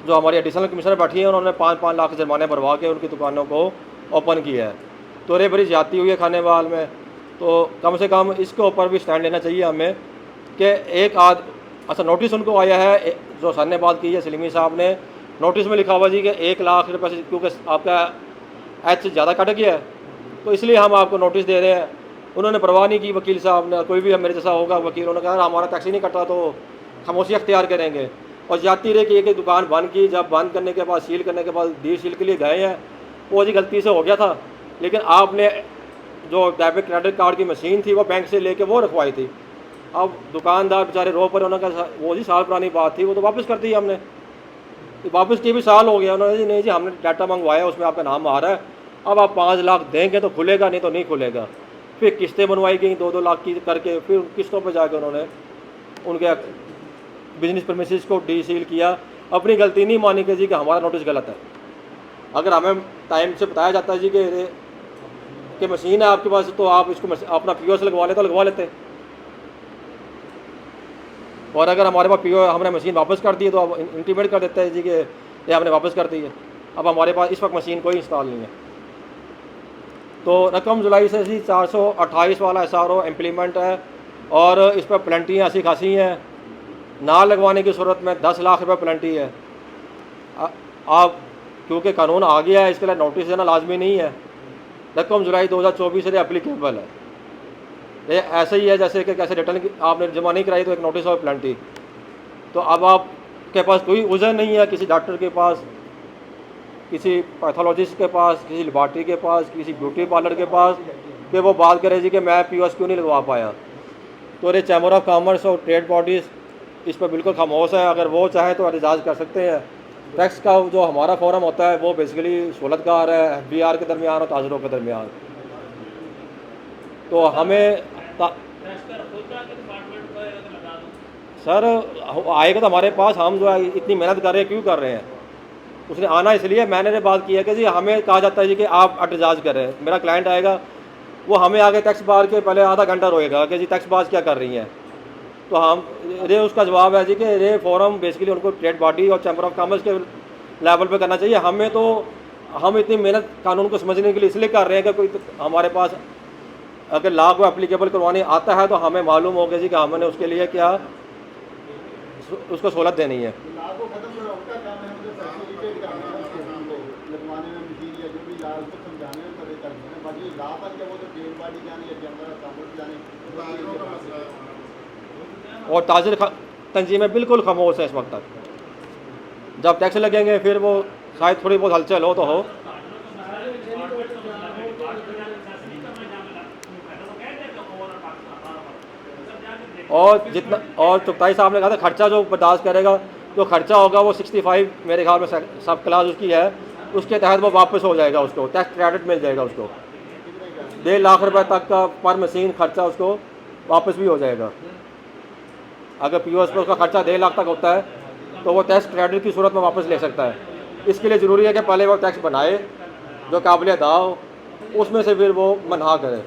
जो हमारी एडिशनल कमिश्नर बैठी हैं उन्होंने 5-5 लाख जुर्माने भरवा के उनकी दुकानों को ओपन किया है। तो रे बड़ी ज़्यादती हुई है खानेवाल में, तो कम से कम इसके ऊपर भी स्टैंड लेना चाहिए हमें कि अच्छा नोटिस उनको आया है, जो सर ने बात की है सलीमी साहब ने, नोटिस में लिखा हुआ जी कि 1 लाख रुपये से, क्योंकि आपका एच ज़्यादा कट गया है तो इसलिए हम आपको नोटिस दे रहे हैं। उन्होंने परवाह नहीं की, वकील साहब ने, कोई भी मेरे जैसा होगा वकील, उन्होंने कहा हमारा टैक्स ही नहीं कटा तो खामोशी अख्तियार करेंगे। और जाती रही कि एक दुकान बंद की, जब बंद करने के बाद सील करने के बाद डी सील के लिए गए हैं, वो जी गलती से हो गया था, लेकिन आपने जो डेबिट क्रेडिट कार्ड की मशीन थी वो बैंक से लेके वो रखवाई थी। अब दुकानदार बेचारे रो पर, उन्होंने कहा वो जी साल पुरानी बात थी, वो तो वापस कर दी हमने, तो वापस की भी साल हो गया। उन्होंने जी नहीं जी हमने डाटा मंगवाया, उसमें आपका नाम आ रहा है, अब आप 5 लाख देंगे तो खुलेगा, नहीं तो नहीं खुलेगा। फिर किस्तें बनवाई गई 2-2 लाख की करके, फिर किस्तों पर जाकर उन्होंने उनके बिजनेस प्रीमिसेस को डी सील किया। अपनी गलती नहीं मानी कि जी कि हमारा नोटिस गलत है। अगर हमें टाइम से बताया जाता है जी कि मशीन है आपके पास, तो आप इसको अपना POS लगवा लेते तो लगवा लेते। और अगर हमारे पास POS हमने मशीन वापस कर दी है तो अब इंटीमेट कर देते हैं जी कि ये हमने वापस कर दी है। अब हमारे पास इस वक्त मशीन कोई इंस्टॉल नहीं है। तो रकम जुलाई से जी 428 वाला SRO इम्प्लीमेंट है, और इस पर पेनल्टियाँ ऐसी खासी हैं, ना लगवाने की सूरत में 10 लाख रुपये पेनल्टी है। आप क्योंकि कानून आ गया है इसके लिए नोटिस देना लाजमी नहीं है। रकम जुलाई 2024 से एप्लीकेबल है। ये ऐसे ही है जैसे कि कैसे रिटर्न आपने जमा नहीं कराई तो एक नोटिस और पेनल्टी। तो अब आपके पास कोई उज़र नहीं है किसी डॉक्टर के पास, किसी पैथोलॉजिस्ट के पास, किसी लेबॉरेटरी के पास, किसी ब्यूटी पार्लर के पास कि वो बात करे जी कि मैं POS क्यों नहीं लगवा पाया। तो ये चैम्बर ऑफ कॉमर्स और ट्रेड बॉडीज़ इस पर बिल्कुल खामोश है। अगर वो चाहे तो एहतजाज कर सकते हैं। टैक्स का जो हमारा फोरम होता है वो बेसिकली सहूलतकार है FBR के दरमियान और ताजरों के दरमियान। तो हमें सर आएगा तो हमारे पास, हम जो है इतनी मेहनत कर रहे हैं क्यों कर रहे हैं, उसने आना इसलिए मैंने बात की है कि जी हमें कहा जाता है जी कि आप एहतजाज कर रहे हैं। मेरा क्लाइंट आएगा वो हमें आगे टैक्स बार के पहले आधा घंटा रोएगा कि जी टैक्स बार क्या कर रही हैं। तो हम उसका जवाब है जी कि ये फोरम बेसिकली उनको ट्रेड बॉडी और चैम्बर ऑफ कॉमर्स के लेवल पे करना चाहिए। हमें तो हम इतनी मेहनत कानून को समझने के लिए इसलिए कर रहे हैं कि कोई हमारे पास अगर लॉ को एप्लीकेबल करवाने आता है तो हमें मालूम हो गया जी कि हमने उसके लिए क्या उसको सहूलत देनी है। और ताजिर तंजीमें बिल्कुल खामोश है इस वक्त तक। जब टैक्स लगेंगे फिर वो शायद थोड़ी बहुत हलचल हो तो हो। और जितना और चुगताई साहब ने कहा था खर्चा जो बर्दाश्त करेगा, जो खर्चा होगा वो 65 मेरे ख्याल में सब क्लास उसकी है, उसके तहत वो वापस हो जाएगा, उसको टैक्स क्रेडिट मिल जाएगा, उसको 1.5 लाख रुपए तक का पर मशीन खर्चा उसको वापस भी हो जाएगा। अगर POS पर उसका खर्चा 1.5 लाख तक होता है तो वो टैक्स क्रेडिट की सूरत में वापस ले सकता है। इसके लिए ज़रूरी है कि पहले वो टैक्स बनाए जो काबिल अदा हो, उसमें से फिर वो मनहा करे।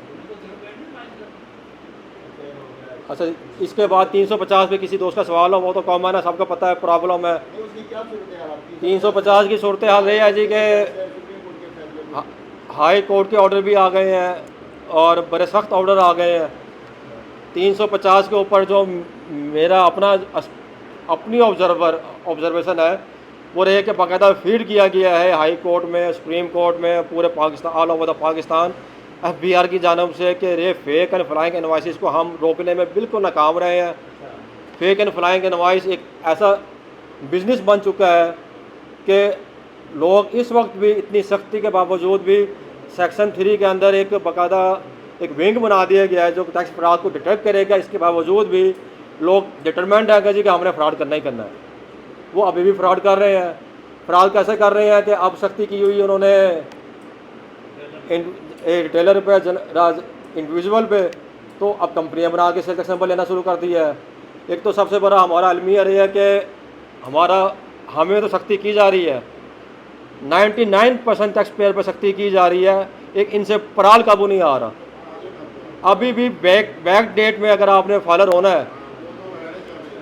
अच्छा, इसके बाद 350 पे किसी दोस्त का सवाल हो, वो तो कॉमन है, सबको पता है प्रॉब्लम है। 350 की सूरत हाल ये है जी कि हाई कोर्ट के ऑर्डर भी आ गए हैं और बड़े सख्त ऑर्डर आ गए हैं। 350 के ऊपर जो मेरा अपनी ऑब्जर्वेशन है वो रहे कि बाकायदा फीड किया गया है हाई कोर्ट में, सुप्रीम कोर्ट में, पूरे Pakistan, all over the Pakistan FBR की जानब से कि रे फेक एंड फ्लाइंग इनवाइसेस को हम रोकने में बिल्कुल नाकाम रहे हैं। फेक एंड फ्लाइंग इनवाइस एक ऐसा बिज़नेस बन चुका है कि लोग इस वक्त भी इतनी सख्ती के बावजूद भी सेक्शन 3 के अंदर एक बाकायदा एक विंग बना दिया गया है जो टैक्स फ्रॉड को डिटेक्ट करेगा। इसके बावजूद भी लोग डिटरमेंट है जी कि हमने फ्रॉड करना ही करना है। वो अभी भी फ्रॉड कर रहे हैं। फ्रॉड कैसे कर रहे हैं कि अब सख्ती की हुई उन्होंने रिटेलर पे इंडिविजुअल पे, तो अब कंपनियां बना के सेल टैक्स नंबर लेना शुरू कर दिया है। एक तो सबसे बड़ा हमारा अलमिया रही है कि हमें तो सख्ती की जा रही है, 99% टैक्स पेयर पर सख्ती की जा रही है, एक इनसे पराल काबू नहीं आ रहा। अभी भी बैक डेट में अगर आपने फाइलर होना है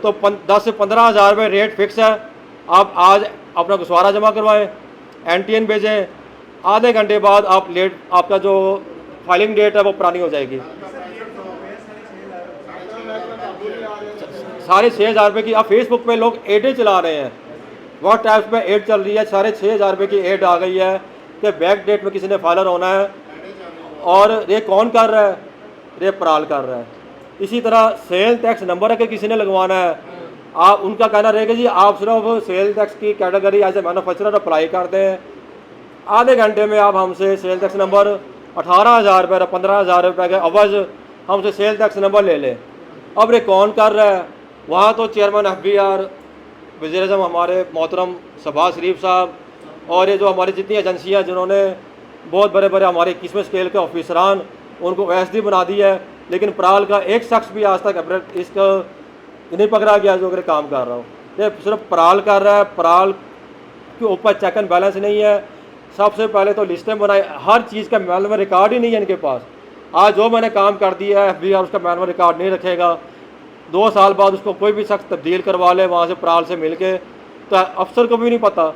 तो 10 से 15 हज़ार रुपये रेट फिक्स है। आप आज अपना गुस्वारा जमा करवाएं, NTN भेजें, आधे घंटे बाद आपका जो फाइलिंग डेट है वो पुरानी हो जाएगी। साढ़े 6,000 रुपये की अब फेसबुक पे लोग एडें चला रहे हैं, व्हाट्सएप पे एड चल रही है, साढ़े 6,000 रुपये की एड आ गई है कि बैक डेट में किसी ने फाइलर होना है। और ये कौन कर रहा है? ये पराल कर रहा है। इसी तरह सेल टैक्स नंबर है कि किसी ने लगवाना है, आप उनका कहना रहेगा जी आप सिर्फ सेल टैक्स की category as a manufacturer apply कर दें, आधे घंटे में आप हमसे सेल टैक्स नंबर 18,000 रुपये 15,000 रुपये के अवज़ हमसे सेल टैक्स नंबर ले लें। अब ये कौन कर रहा है? वहाँ तो चेयरमैन FBR वज़ीर-ए-आज़म हमारे मोहतरम शहबाज शरीफ साहब और ये जो हमारी जितनी एजेंसियाँ जिन्होंने बहुत बड़े बड़े हमारे 21वें स्केल के ऑफिसरान उनको OSD बना दी है, लेकिन पराल का एक शख्स भी आज तक इसका नहीं पकड़ा गया जो अगर काम कर रहा हो। ये सिर्फ पराल कर रहा है, पराल के ऊपर चेक एंड बैलेंस नहीं है। सबसे पहले तो लिस्टें बनाई, हर चीज़ का मैनुअल रिकॉर्ड ही नहीं है इनके पास। आज जो मैंने काम कर दिया है FBR उसका मैनुअल रिकॉर्ड नहीं रखेगा, 2 साल बाद उसको कोई भी शख्स तब्दील करवा ले वहाँ से पराल से मिल के, तो अफसर को भी नहीं पता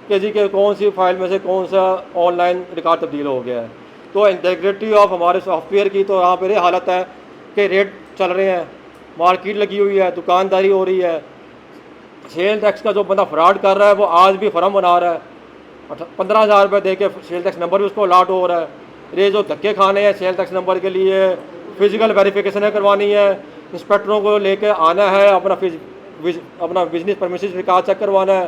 कि जी के कौन सी फाइल में से कौन सा ऑनलाइन रिकॉर्ड तब्दील हो गया है। तो इंटीग्रिटी ऑफ हमारे सॉफ्टवेयर की तो यहाँ पर ये हालत है कि रेट चल रहे हैं, मार्केट लगी हुई है, दुकानदारी हो रही है। सेल टैक्स का जो बंदा फ्रॉड कर रहा है वो आज भी फर्म बना रहा है, 15,000 रुपये दे के सेल टैक्स नंबर भी उसको अलॉट हो रहा है। ये जो धक्के खाने हैं सेल टैक्स नंबर के लिए, फिजिकल वेरिफिकेशन करवानी है, इंस्पेक्टरों को लेके आना है, अपना बिजनेस परमिसेस रिकॉर्ड चेक करवाना है,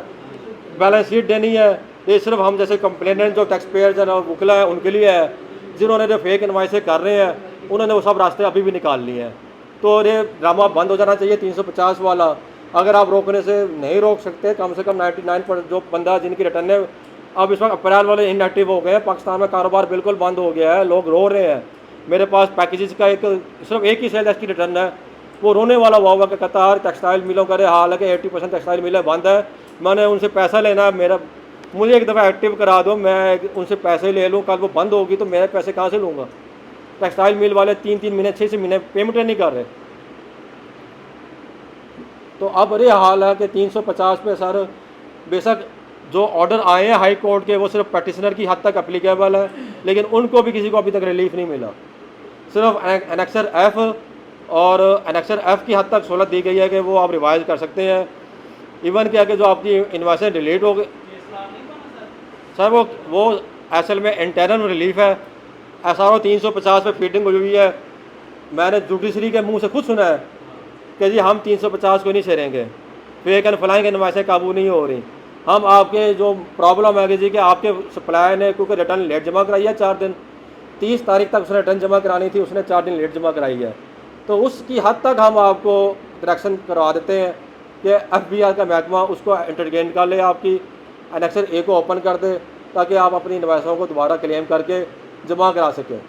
बैलेंस शीट देनी है। ये सिर्फ हम जैसे कंप्लेनेंट जो टैक्स पेयर जो वकला है उनके लिए है, जिन्होंने जो फेक इनवाइसें कर रहे हैं उन्होंने वो सब रास्ते अभी भी निकाल लिए हैं। तो ये ड्रामा बंद हो जाना चाहिए 350 वाला। अगर आप रोकने से नहीं रोक सकते, कम से कम 99% जो बंदा जिनकी रिटर्न है अब इस वक्त अप्रैल वाले इनएक्टिव हो गए हैं, पाकिस्तान में कारोबार बिल्कुल बंद हो गया है, लोग रो रहे हैं। मेरे पास पैकेजेस का सिर्फ एक ही सेल टैक्स की रिटर्न है, वो रोने वाला हुआ कि कतार टेक्सटाइल मिलों करे, हालांकि 80% टेक्सटाइल मिलें बंद है, मैंने उनसे पैसा लेना है, मुझे एक दफ़ा एक्टिव करा दो, मैं उनसे पैसे ले लूँ, कल वो बंद होगी तो मेरे पैसे कहाँ से लूँगा? टेक्सटाइल मिल वाले 3-3 महीने 6 महीने पेमेंट नहीं कर रहे। तो अब अरे हाल है कि 350 पे सर, बेशक जो ऑर्डर आए हैं हाई कोर्ट के वो सिर्फ पटिशनर की हद तक एप्लीकेबल है, लेकिन उनको भी किसी को अभी तक रिलीफ नहीं मिला। सिर्फ एनेक्सर F और एनेक्सर F की हद तक सहूलत दी गई है कि वो आप रिवाइज कर सकते हैं। इवन क्या कि जो आपकी इन्वाइसें डिलीट हो गई सर, वो असल में इंटरनल रिलीफ है। SRO 350 पे फीडिंग हुई है। मैंने जुडिशरी के मुंह से खुद सुना है कि जी हम 350 को नहीं छेड़ेंगे, फेक एंड फ्लाइंग इनवाइसें काबू नहीं हो रही। हम आपके जो प्रॉब्लम है कि जी कि आपके सप्लायर ने क्योंकि रिटर्न लेट जमा कराई है 4 दिन, 30 तारीख तक उसने रिटर्न जमा करानी थी, उसने 4 दिन लेट जमा कराई है, तो उसकी हद तक हम आपको करेक्शन करवा देते हैं कि FBR का महकमा उसको इंटरगेन कर ले, आपकी एनेक्सर A को ओपन कर दे ताकि आप अपनी इनवाइसों को दोबारा क्लेम करके जमा करा सकें।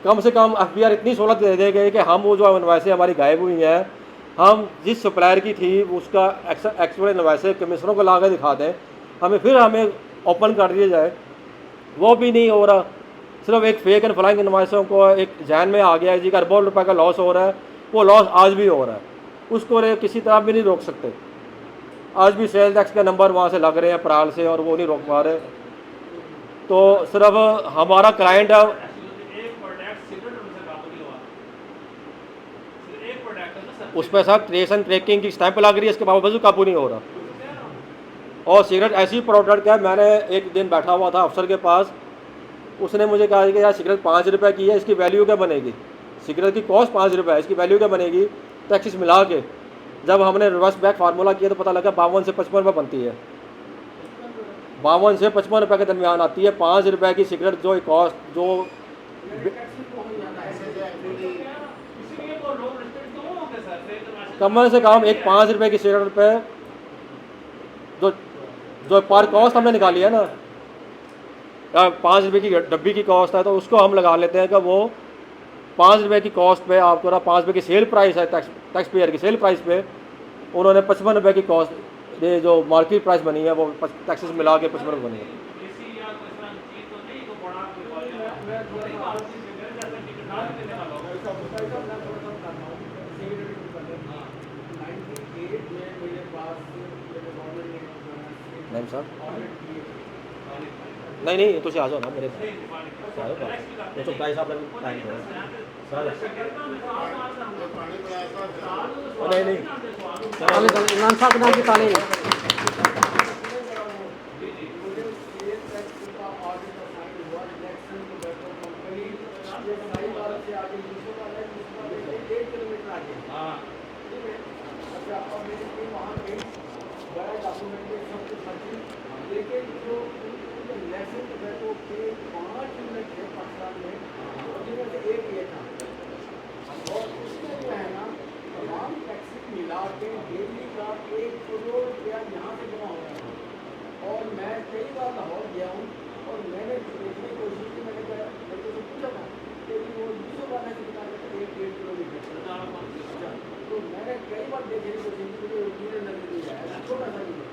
कम से कम FBR इतनी सहूलत दे देंगे कि हम वो जो इनवाइसें हमारी गायब हुई हैं, हम जिस सप्लायर की थी उसका एक्चुअल इनवाइसें कमिश्नरों को ला कर दिखा दें, हमें ओपन कर दिया जाए। वो भी नहीं हो रहा। सिर्फ एक फेक एंड फ्लाइंग इनवाइसों को एक जहन में आ गया है जी का अरबों रुपये का लॉस हो रहा है, वो लॉस आज भी हो रहा है, उसको किसी तरह भी नहीं रोक सकते। आज भी सेल टैक्स के नंबर वहाँ से लग रहे हैं पराल से और वो नहीं रोक पा रहे। तो सिर्फ हमारा क्लाइंट है, उस पर सब ट्रेस एंड ट्रैकिंग की स्टैंप लग रही है, इसके बावजूद काबू नहीं हो रहा। और सिगरेट ऐसी प्रोडक्ट है, मैंने एक दिन बैठा हुआ था अफसर के पास, उसने मुझे कहा कि यार सिगरेट 5 रुपये की है, इसकी वैल्यू क्या बनेगी? सिगरेट की कॉस्ट 5 रुपये है, इसकी वैल्यू क्या बनेगी? टैक्सेस मिला के जब हमने रिवर्स बैक फार्मूला किया तो पता लगा 52 से 55 रुपये बनती है, 52 से 55 रुपये के दरमियान आती है। 5 रुपये की सिगरेट जो कॉस्ट जो कम से कम एक 5 रुपये की सिगरेट पे जो जो पर कॉस्ट हमने निकाली है ना, 5 रुपये की डब्बी की कॉस्ट है, तो उसको हम लगा लेते हैं कि वो 5 रुपये की कॉस्ट पे आपको ना 5 रुपये की सेल प्राइस है, टैक्स पेयर की सेल प्राइस पे उन्होंने 55 रुपये की कॉस्ट, ये जो मार्केट प्राइस बनी है वो टैक्सेस मिला के 55 रुपये बनी है। देसी या कोई तरह की चीज तो नहीं को बड़ा कोई वाले नहीं सर, नहीं तुझे आ जाओ ना मेरे वो तो प्राइस आपने टाइम करो सर। नहीं इमरान साहब के नाम की ताले हैं। और मैं कई बार लाहौर गया हूँ और मैंने देखने की कोशिश की, मैंने कहा लड़के से पूछा था कि वो यूसुफ वाला से बता रहे 1-1.5 किलोमीटर, तो मैंने कई बार देखने की कोशिश की, मुझे यूनियन नजर नहीं आया, छोटा सा नहीं है।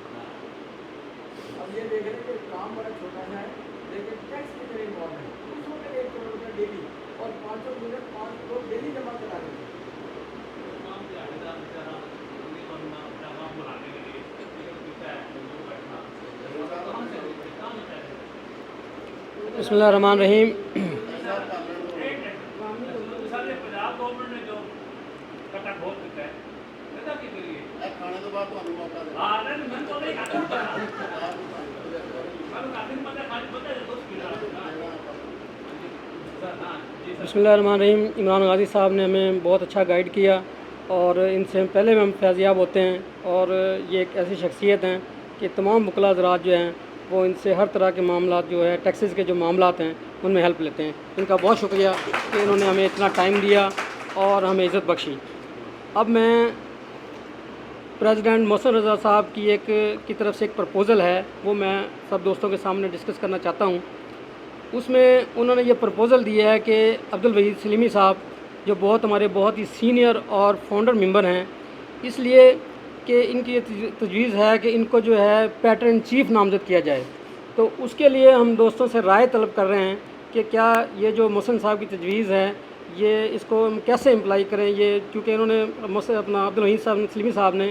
अब ये देख रहे हैं कि काम बड़ा छोटा सा है, लेकिन टैक्स कितने इन्वॉल्व है, 1 किलोमीटर डेली और 500 यूनिट 5 लोग डेली जमा करा रहे हैं। बिस्मिल्लाहिर्रहमानिर्रहीम। पंजाब गवर्नमेंट ने जो कटा खोल दिया है ਇਹਦਾ ਕੀ ਕਰੀਏ खाने तो बाद ਤੁਹਾਨੂੰ मौका दे ਹਾਂ ਨਹੀਂ ਮੈਂ ਤਾਂ ਨਹੀਂ ਕਰਦਾ ਮੈਂ ਕਾਫੀ ਮਤਲਬ ਖਾਲੀ ਪਤਾ है दोस्त किला बिस्मिल्लाहिर्रहमानिर्रहीम। इमरान गाजी साहब ने हमें बहुत अच्छा गाइड किया और इनसे पहले हम फैज़याब होते हैं, और ये एक ऐसी शख्सियत हैं कि तमाम वकला हज़रात जो हैं वो इनसे हर तरह के मामलात जो है टैक्सेस के जो मामलात हैं उनमें हेल्प लेते हैं। इनका बहुत शुक्रिया कि इन्होंने हमें इतना टाइम दिया और हमें इज़्ज़त बख्शी। अब मैं प्रेसिडेंट मोहसिन रज़ा साहब की तरफ से एक प्रपोज़ल है, वो मैं सब दोस्तों के सामने डिस्कस करना चाहता हूँ। उसमें उन्होंने ये प्रपोज़ल दिया है कि अब्दुल वहीद सलीमी साहब जो हमारे बहुत ही सीनियर और फाउंडर मेंबर हैं, इसलिए कि इनकी तजवीज़ है कि इनको जो है पैटर्न चीफ नामज़द किया जाए। तो उसके लिए हम दोस्तों से राय तलब कर रहे हैं कि क्या ये जो मोहसिन साहब की तजवीज़ है ये इसको हम कैसे इम्प्लाई करें, ये क्योंकि इन्होंने अपना अब्दुल वहीद साहब सलीमी साहब ने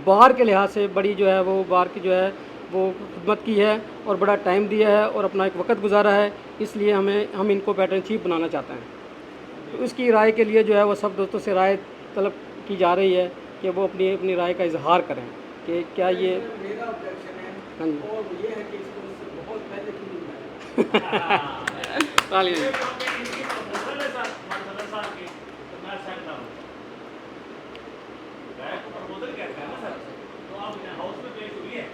बार के लिहाज से बड़ी जो है वो बार की जो है वो खिदमत की है और बड़ा टाइम दिया है और अपना एक वक्त गुजारा है, इसलिए हम इनको पैटर्न चीफ बनाना चाहते हैं। तो इसकी राय के लिए जो है वो सब दोस्तों से राय तलब की जा रही है कि वो अपनी राय का इजहार करें कि क्या ये मेरा ऑब्जेक्शन है हाँ जी और ये है कि इसको इससे बहुत पहले क्यों नहीं बनाया। तालियां। इनकी प्रपोजल है सर मानसर साहब की, तो मैं सहमत हूँ। मैं प्रपोजल कहते हैं ना सर, तो आप हाउस में पेश हुई है,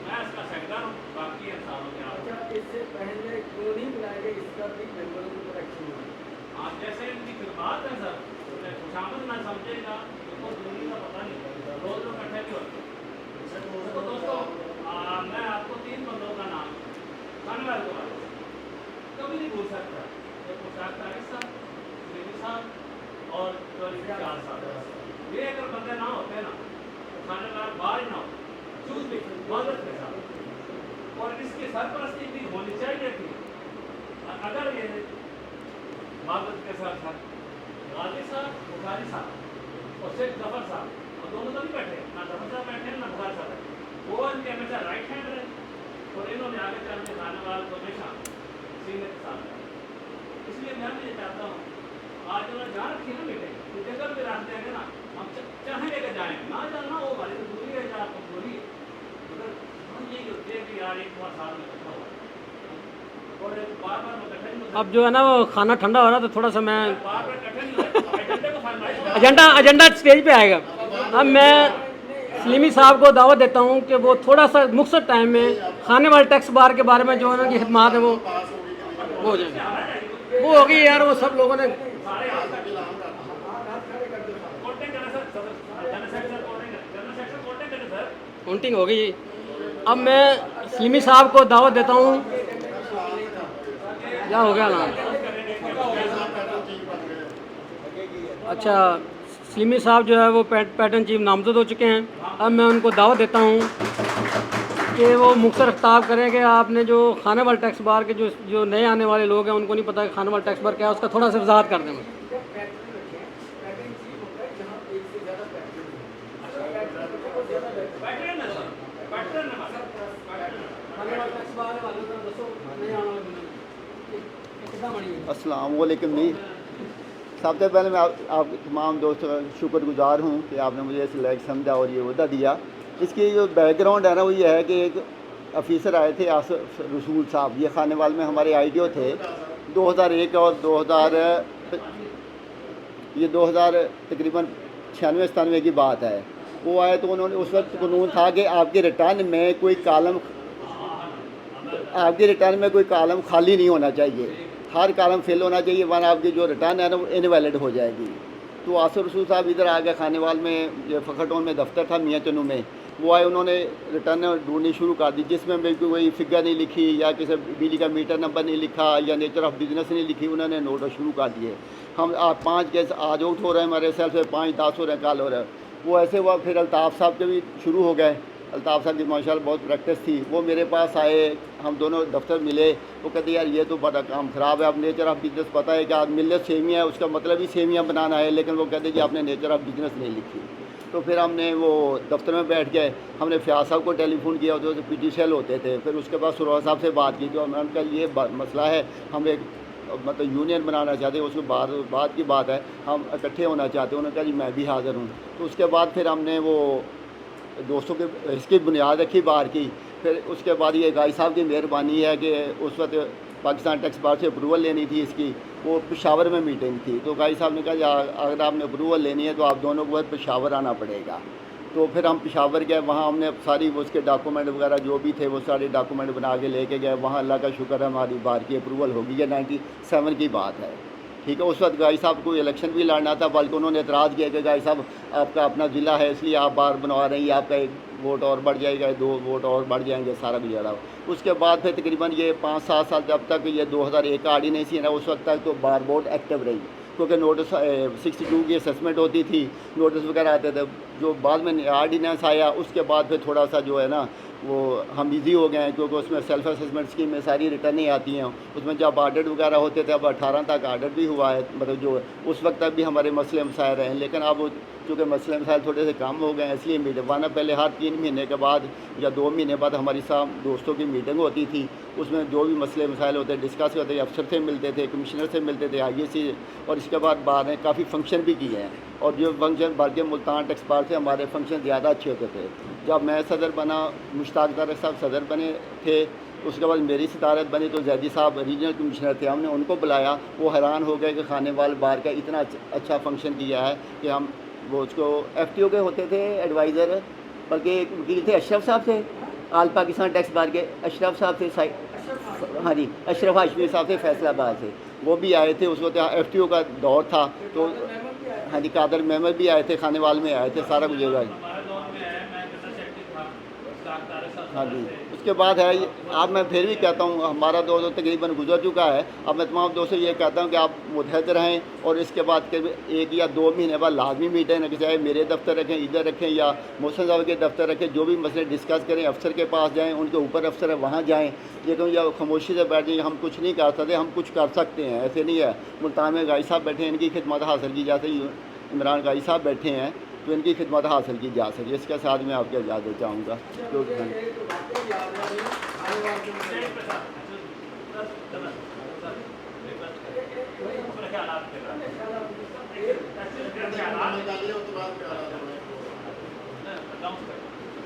मैं इसका सहमत हूँ, बाकी इंसानों के आप अच्छा, इससे पहले क्यों नहीं बनाया गया, इसका भी मेंबरों के ऊपर एक्शन हुआ। आप जैसे इनकी खिदमत है सर, खुशामद ना समझेगा तो दूरी का पता नहीं, रोज लोग इकट्ठे भी होते हैं। तो दोस्तों मैं आपको 3 बंदों का नाम धन्यवाद के बाद कभी नहीं भूल सकता, एक मुश्ताक तारिक साहब, सलीमी साहब और इफ्तिखार साहब। ये अगर बंदे ना होते ना तो खानेदार बाहर ही ना होते, चूज भी मदद के साथ, और इसकी सरपरस्ती भी होनी चाहिए थी। अगर ये मदद के साथ साथ गाजी साहब, बुखारी साहब और शेख जफर साहब, और दोनों तो नहीं बैठे, ना जफर साहब बैठे ना बुखारी साहब बैठे, वो इनके हमेशा राइट हैंड रहे और इन्होंने आगे चल के खानेवाल को हमेशा सीने के साथ रखा। इसलिए मैं भी ये चाहता हूँ आज उन्होंने जहाँ रखी ना मीटिंग, तो जगह भी रास्ते हैं ना, हम चाहे लेकर जाएँ ना जाना वो वाली तो दूरी है या आपको दूरी है, मगर हम यही होती है कि यार एक बार साथ में इकट्ठा हुआ और बार बार इकट्ठे नहीं अब जो है ना वो खाना ठंडा हो रहा तो थोड़ा सा मैं बार बार इकट्ठे नहीं हुए, एजेंडे को फरमाइश एजेंडा स्टेज पे आएगा। अब मैं सलीमी साहब को दावत देता हूँ कि वो थोड़ा सा मुख्तर टाइम में खाने वाले टैक्स बार के बारे में जो है ना की खिदमत है वो हो जाए, वो होगी यार, वो सब लोगों ने सारे हाथ तक कोटे करने से काउंटिंग हो गई। अब मैं सलीमी साहब को दावत देता हूँ। क्या हो गया नाम? अच्छा, सलीमी साहब जो है वो पैटर्न चीफ नामजद हो चुके हैं। अब मैं उनको दावत देता हूँ कि वो मुख्तर खिताब करें कि आपने जो खानेवाल टैक्स बार के जो नए आने वाले लोग हैं उनको नहीं पता कि खानेवाल टैक्स बार क्या है, उसका थोड़ा सा वजाहत कर दें। अस्सलाम वालेकुम जी। सबसे पहले मैं आपके तमाम दोस्तों का शुक्रगुजार हूँ कि आपने मुझे इस लायक समझा और ये अहदा दिया। इसकी जो बैकग्राउंड है ना वो ये है कि एक ऑफिसर आए थे आसिफ रसूल साहब, ये खानेवाल में हमारे आईडीओ थे 2001 और 2000 तकरीबन 96-97 की बात है। वो आए तो उन्होंने उस वक्त कानून था कि आपके रिटर्न में कोई कालम खाली नहीं होना चाहिए, हर कालम फिल होना चाहिए, वरना आपकी जो रिटर्न है ना वो इनवैलिड हो जाएगी। तो आसिफ रसूल साहब इधर आ गए खानेवाल में, जो फ़खर टाउन में दफ्तर था मियाँ चन्नू में, वो आए, उन्होंने रिटर्न ढूंढनी शुरू कर दी जिसमें बिल्कुल कोई फिगर नहीं लिखी या किसी बिजली का मीटर नंबर नहीं लिखा या नेचर ऑफ बिजनेस नहीं लिखी, उन्होंने नोट शुरू कर दिए। हम 5 केस आज आउट हो रहे हैं हमारे सेल्फ से, 5-10 हो रहे हैं, कल हो रहे हैं। वो ऐसे हुआ, फिर अल्ताफ़ साहब के भी शुरू हो गए। अल्ताफ़ साहब की माशाल्लाह बहुत प्रैक्टिस थी, वो मेरे पास आए, हम दोनों दफ्तर मिले। वो कहते यार ये तो बड़ा काम ख़राब है, अब नेचर ऑफ बिजनेस पता है कि आज मिलत सेमियाँ है, उसका मतलब ही सेमियाँ बनाना है, लेकिन वो कहते कि आपने नेचर ऑफ बिजनेस नहीं लिखी। तो फिर हमने वो दफ्तर में बैठ गए, हमने फ़याज़ साहब को टेलीफोन किया, तो PTCL होते थे। फिर उसके बाद सुरवा साहब से बात की, तो मैंने कहा ये मसला है, हम एक मतलब यूनियन बनाना चाहते हैं, उसके बाद की बात है, हम इकट्ठे होना चाहते हैं। उन्होंने कहा जी मैं भी हाज़िर हूँ। तो उसके बाद फिर हमने वो दोस्तों के इसकी बुनियाद रखी बार की। फिर उसके बाद ये गाई साहब की मेहरबानी है कि उस वक्त पाकिस्तान टैक्स बार से अप्रूवल लेनी थी इसकी, वो पेशावर में मीटिंग थी। तो गाई साहब ने कहा अगर आपने अप्रूवल लेनी है तो आप दोनों को पेशावर आना पड़ेगा। तो फिर हम पेशावर गए, वहाँ हमने सारी उसके डॉक्यूमेंट वगैरह जो भी थे वो सारे डॉक्यूमेंट बना के लेके गए। वहाँ अल्लाह का शुक्र है हमारी बार की अप्रूवल होगी, ये 97 की बात है, ठीक है। उस वक्त गाई साहब को इलेक्शन भी लड़ना था, बल्कि उन्होंने एतराज़ किया कि गाई साहब आपका अपना ज़िला है इसलिए आप बार बनवा रही हैं, आपका 1 वोट और बढ़ जाएगा, 2 वोट और बढ़ जाएंगे, सारा गुजारा। उसके बाद फिर तकरीबन ये 5-7 साल जब तक ये 2001 का ऑर्डिनेंस है ना, उस वक्त तक तो बार बोर्ड एक्टिव रही, क्योंकि नोटिस 62 की असेसमेंट होती थी, नोटिस वगैरह आते थे। जो बाद में ऑर्डिनेंस आया उसके बाद फिर थोड़ा सा जो है ना वो हम इजी हो गए हैं, क्योंकि उसमें सेल्फ असेसमेंट स्कीम में सारी रिटर्नें आती हैं। उसमें जब ऑडिट वगैरह होते थे, अब 18 तक ऑडिट भी हुआ है, मतलब जो उस वक्त तक भी हमारे मसले मसाइल रहे हैं। लेकिन अब चूँकि मसले मसाइल थोड़े से कम हो गए हैं, इसलिए मीटिंग, वरना पहले हर 3 महीने के बाद या 2 महीने बाद हमारी साहब दोस्तों की मीटिंग होती थी। उसमें जो भी मसले मसाइल होते डिस्कस होते थे, अफसर से मिलते थे, कमिश्नर से मिलते थे, IAC। और इसके बाद बार ने काफ़ी फंक्शन भी किए हैं, और जो फंक्शन बल्कि मुल्तान टैक्स बार से हमारे फंक्शन ज़्यादा अच्छे होते थे। जब मैं सदर बना, मुश्ताक तारिक साहब सदर बने थे, उसके बाद मेरी सदारत बनी तो जैदी साहब रीजनल कमिश्नर थे, हमने उनको बुलाया। वो हैरान हो गए कि खानेवाल बार का इतना अच्छा फंक्शन किया है कि हम वो उसको FTO के होते थे एडवाइज़र, बल्कि एक वकील थे अशरफ साहब थे, आल पाकिस्तान टैक्स बार के अशरफ साहब थे, हाँ जी, अशरफ हाशमी साहब थे फैसलाबाद से, वो भी आए थे। उस वक्त FTO का दौर था, तो हाँ जी कादर मेमर भी आए थे, खानेवाल में आए थे, सारा कुछ होगा। हाँ जी, उसके बाद है अब मैं फिर भी कहता हूँ हमारा दौर तो तकरीबन गुजर चुका है। अब मैं तमाम दोस्तों ये कहता हूँ कि आप मुतहद रहें, और इसके बाद 1 या 2 महीने बाद लाजमी मीटिंग रखें, चाहे मेरे दफ्तर रखें, इधर रखें, या मोहसिन साहब के दफ्तर रखें, जो भी मसले डिस्कस करें, अफसर के पास जाएँ, उनके ऊपर अफसर है वहाँ जाएँ। लेकिन या खामोशी से बैठ जाइए, हम कुछ नहीं कर सकते, हम कुछ कर सकते हैं, ऐसे नहीं है। मुल्तान में गाई साहब बैठे हैं, इनकी खिदमत हासिल की जा सकती, इमरान गाई साहब बैठे हैं तो इनकी खिदमत हासिल की जा सके। इसके साथ मैं आपको इजाज़त चाहूँगा।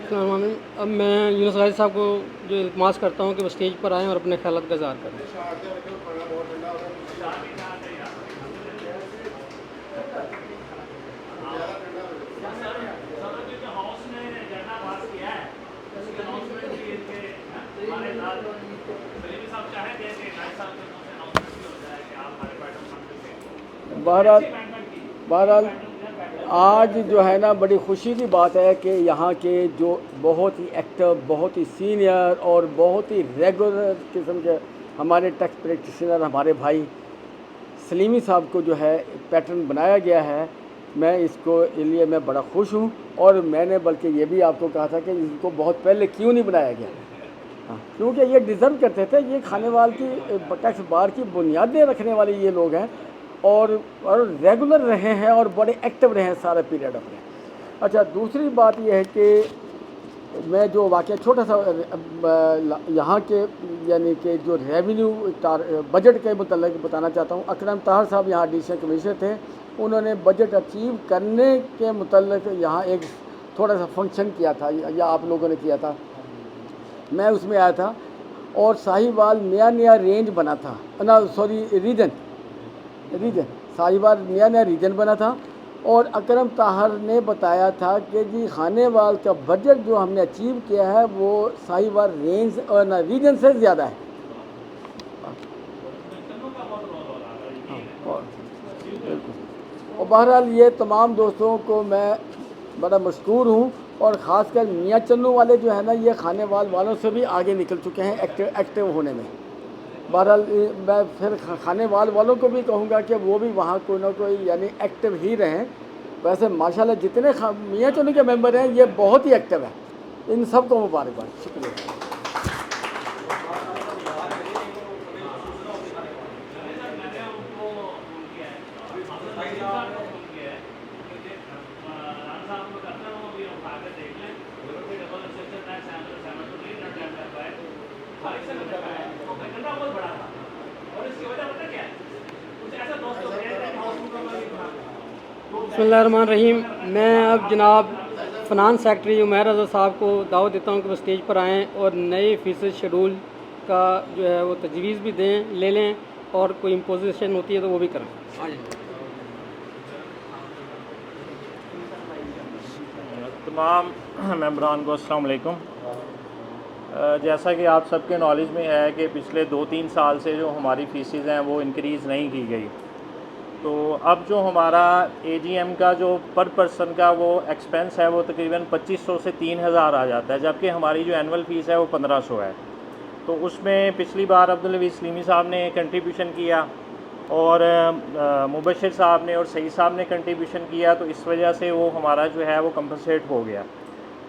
तो अब मैं यूनुस गाजी साहब को जो इल्तमास करता हूँ कि वो स्टेज पर आएँ और अपने ख्यालात का इज़हार करें। बहरहाल आज जो है ना बड़ी खुशी की बात है कि यहाँ के जो बहुत ही एक्टिव, बहुत ही सीनियर और बहुत ही रेगुलर किस्म के हमारे टैक्स प्रैक्टिशनर हमारे भाई सलीमी साहब को जो है पैटर्न बनाया गया है, मैं इसको लिए मैं बड़ा खुश हूँ। और मैंने बल्कि ये भी आपको कहा था कि इनको बहुत पहले क्यों नहीं बनाया गया, हाँ, क्योंकि ये डिज़र्व करते थे। ये खानेवाल की टैक्स बार की बुनियादें रखने वाले ये लोग हैं और रेगुलर रहे हैं और बड़े एक्टिव रहे हैं सारे पीरियड अपने। अच्छा, दूसरी बात यह है कि मैं जो वाक़या छोटा सा यहाँ के यानी कि जो रेवेन्यू बजट के मुतल्लिक़ बताना चाहता हूँ। अकरम ताहर साहब यहाँ एडिशनल कमिश्नर थे, उन्होंने बजट अचीव करने के मुतल्लिक़ यहाँ एक थोड़ा सा फंक्शन किया था, या आप लोगों ने किया था, मैं उसमें आया था। और साहिवाल नया रेंज बना था ना, सॉरी रीजन साहिवाल नया रीजन बना था। और अकरम ताहर ने बताया था कि जी खानेवाल का बजट जो हमने अचीव किया है वो साहिवाल रेंज और ना रीजन से ज़्यादा है। और बहरहाल ये तमाम दोस्तों को मैं बड़ा मशकूर हूँ, और ख़ासकर मियाँ चन्नू वाले जो है ना, ये खानेवाल वालों से भी आगे निकल चुके हैं एक्टिव होने में। बहरहाल मैं फिर खानेवाल वालों को भी कहूँगा कि वो भी वहाँ कोई ना कोई यानी एक्टिव ही रहें। वैसे माशाल्लाह जितने मियाँ चन्नू के मेंबर हैं ये बहुत ही एक्टिव है, इन सब को मुबारकबाद, शुक्रिया। बिस्मिल्लाहिर्रहमानिर्रहीम। मैं अब जनाब फ़िनांस सेक्रेटरी उमैर रज़ा साहब को दावत देता हूँ कि वो स्टेज पर आएँ और नए फ़ीसद शेड्यूल का जो है वो तजवीज़ भी दें, ले लें, और कोई इम्पोजिशन होती है तो वो भी करें। तमाम मेंबरान को अस्सलाम वालेकुम। जैसा कि आप सबके नॉलेज में है कि पिछले 2-3 साल से जो हमारी फ़ीसेस हैं वो इंक्रीज़ नहीं की गई, तो अब जो हमारा AGM का जो पर पर्सन का वो एक्सपेंस है वो तकरीबन 2500 से 3000 आ जाता है, जबकि हमारी जो एनुअल फ़ीस है वो 1500 है। तो उसमें पिछली बार अब्दुल हफीज़ सलीमी साहब ने कंट्रीब्यूशन किया और मुबशिर साहब ने और सईद साहब ने कंट्रीब्यूशन किया, तो इस वजह से वो हमारा जो है वो कंपनसेट हो गया।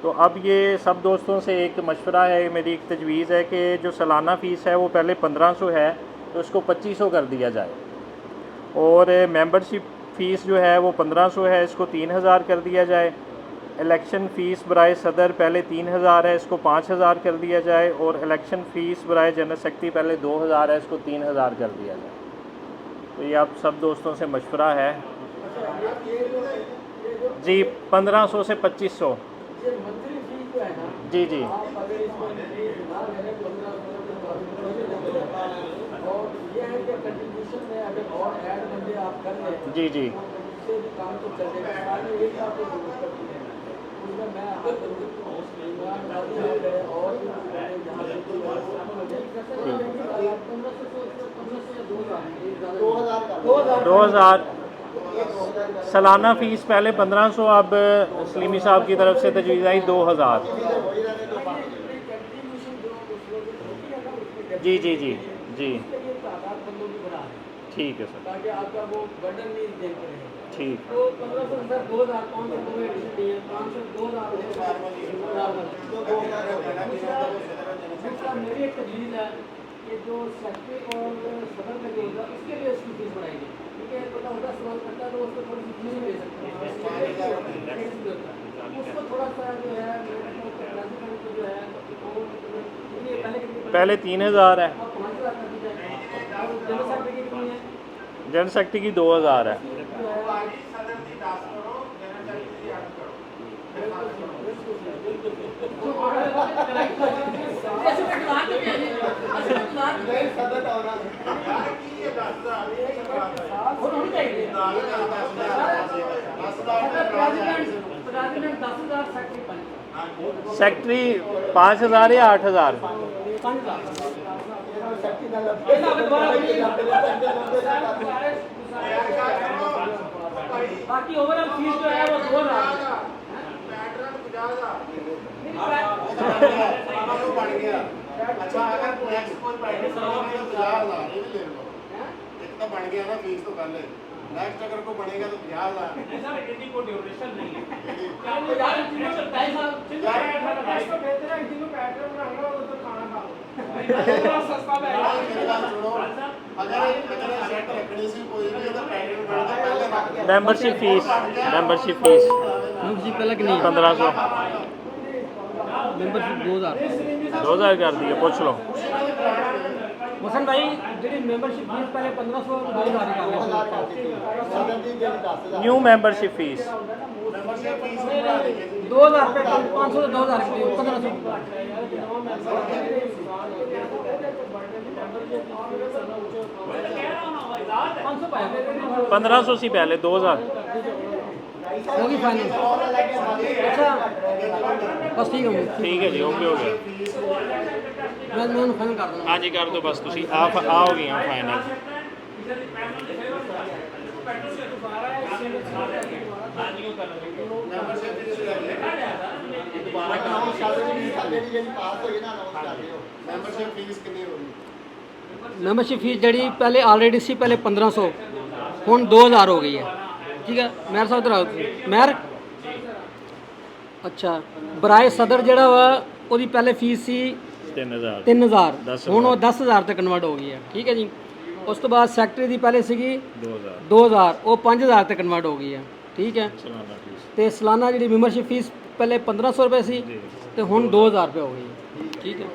तो अब ये सब दोस्तों से एक मशवरा है, मेरी एक तजवीज़ है कि जो सालाना फ़ीस है वो पहले 1500 है तो उसको 2500 कर दिया जाए, और मेंबरशिप फ़ीस जो है वो 1500 है, इसको 3000 कर दिया जाए। इलेक्शन फ़ीस बराए सदर पहले 3000 है, इसको 5000 कर दिया जाए, और इलेक्शन फ़ीस बराए जनरल सेक्रेटरी पहले 2000 है, इसको 3000 कर दिया जाए। तो ये आप सब दोस्तों से मशवरा है जी। 1500 से 2500 जी जी जी जी दो हज़ार सालाना फ़ीस पहले 1500, अब सलीमी साहब की तरफ से तजवीज़ आई 2000। जी जी जी जी ठीक है सर, ताकि आपका वो बर्डन नहीं देख रहे। ठीक। तो 1500 सर 2500 दूसरा मेरी एक तजवीज़ है कि जो सेक्रेटरी और सदर का जो होगा उसके लिए उसकी फीस बढ़ाएगी, क्योंकि पता होता है सवाल करता है तो उसको थोड़ी सी फीस दे सकते हैं, उसको थोड़ा सा जो है जो है पहले 3000 है, 5000 कर दी जाए। जनरल सेक्रेटरी कितनी है? जनरल सेक्रेटरी की 2000 है। सेक्रेटरी 5000 या 8000? बाकी ओवरऑल फीस जो है वो 2000 बन गया अच्छा अगर नेक्स्ट कोई पैटर्न बनाओगे तो 50,000 ये भी ले लो एक तो बन गया ना फीस तो कर ले नेक्स्ट अगर को बनेगा तो 50,000 नहीं सर इतनी कोई ड्यूरेशन नहीं है यार तीनों से 2.5 साल इसको बेहतर है तीनों पैटर्न बनाऊंगा तो खाना खा लो सस्ता मेरी बात सुनो अगर सेट रखने से कोई भी तो पैटर्न बनता पहले रख मेंबरशिप फीस मेंबरशिप पहले कि नहीं 1500 मेंबरशिप 2000 कर दिए, पूछ लो। मोहसन भाई जी मेंबरशिप फीस पहले 1500 2000 न्यू मेंबरशिप फीस 2000 पे 500 से 2000 1500 1500 से पहले 2000 होगी फाइनल। अच्छा बस ठीक है ठीक है जी, ओके हो गया। मैं फाइनल कर दूँगा। हाँ जी कर दो बस, तुसी आप आओ गई हम फाइनल। मेंबरशिप फीस कितनी होगी मेंबरशिप फीस जड़ी पहले ऑलरेडी सी पहले 1500 हुण 2000 हो गई है। ठीक है मेहर साहब इधर आओ मेहर। अच्छा बराए सदर जड़ा वा ਉਹਦੀ ਪਹਿਲੇ ਫੀਸ ਸੀ 3000 ਹੁਣ ਉਹ 10000 ਤੇ ਕਨਵਰਟ ਹੋ ਗਈ ਹੈ। ਠੀਕ ਹੈ ਜੀ। ਉਸ ਤੋਂ ਬਾਅਦ ਸੈਕਟਰੀ ਦੀ ਪਹਿਲੇ ਸੀਗੀ 2000 ਉਹ 5000 ਤੇ ਕਨਵਰਟ ਹੋ ਗਈ ਹੈ। ਠੀਕ ਹੈ ਤੇ ਸਾਲਾਨਾ ਜਿਹੜੀ ਮੈਂਬਰਸ਼ਿਪ ਫੀਸ ਪਹਿਲੇ 1500 रुपये सी ਤੇ ਹੁਣ 2000 रुपये हो गई है। ठीक है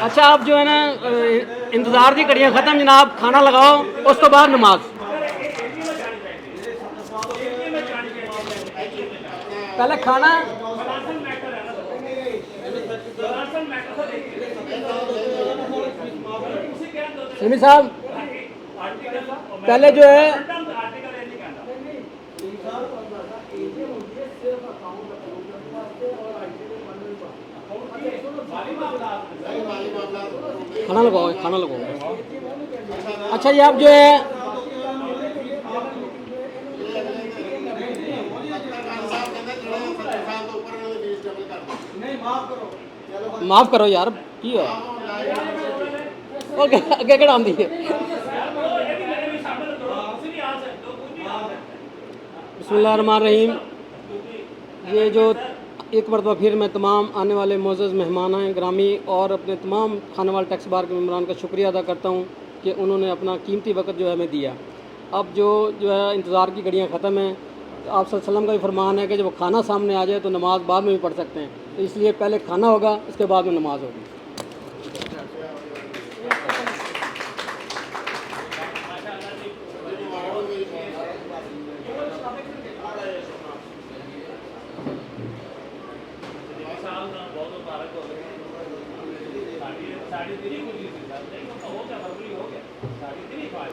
अच्छा आप जो है ना इंतज़ार की घड़ियाँ ख़त्म जनाब, खाना लगाओ उस तो बाद नमाज। पहले खाना सिमी साहब पहले जो है खाना लगाओ खाना लगाओ। अच्छा ये आप जो है माफ़ करो यार की है अगे कड़ा आती है। बिस्मिल्लाहिर्रहमानिर्रहीम। ये जो एक मरतबा फिर मैं तमाम आने वाले मोअज़्ज़ज़ मेहमान ग्रामी और अपने तमाम खाने वाले टैक्स बार के मेम्बरान का शुक्रिया अदा करता हूँ कि उन्होंने अपना कीमती वक्त जो है हमें दिया। अब जो है इंतज़ार की घड़ियाँ ख़त्म हैं। तो आप सल्लल्लाहु अलैहि वसल्लम का भी फरमान है कि जब खाना सामने आ जाए तो नमाज बाद में भी पढ़ सकते हैं, तो इसलिए पहले खाना होगा उसके बाद में नमाज होगी। साड़ी तेरी को ली थी सर नहीं हो गया फरवरी हो गया साड़ी तेरी बात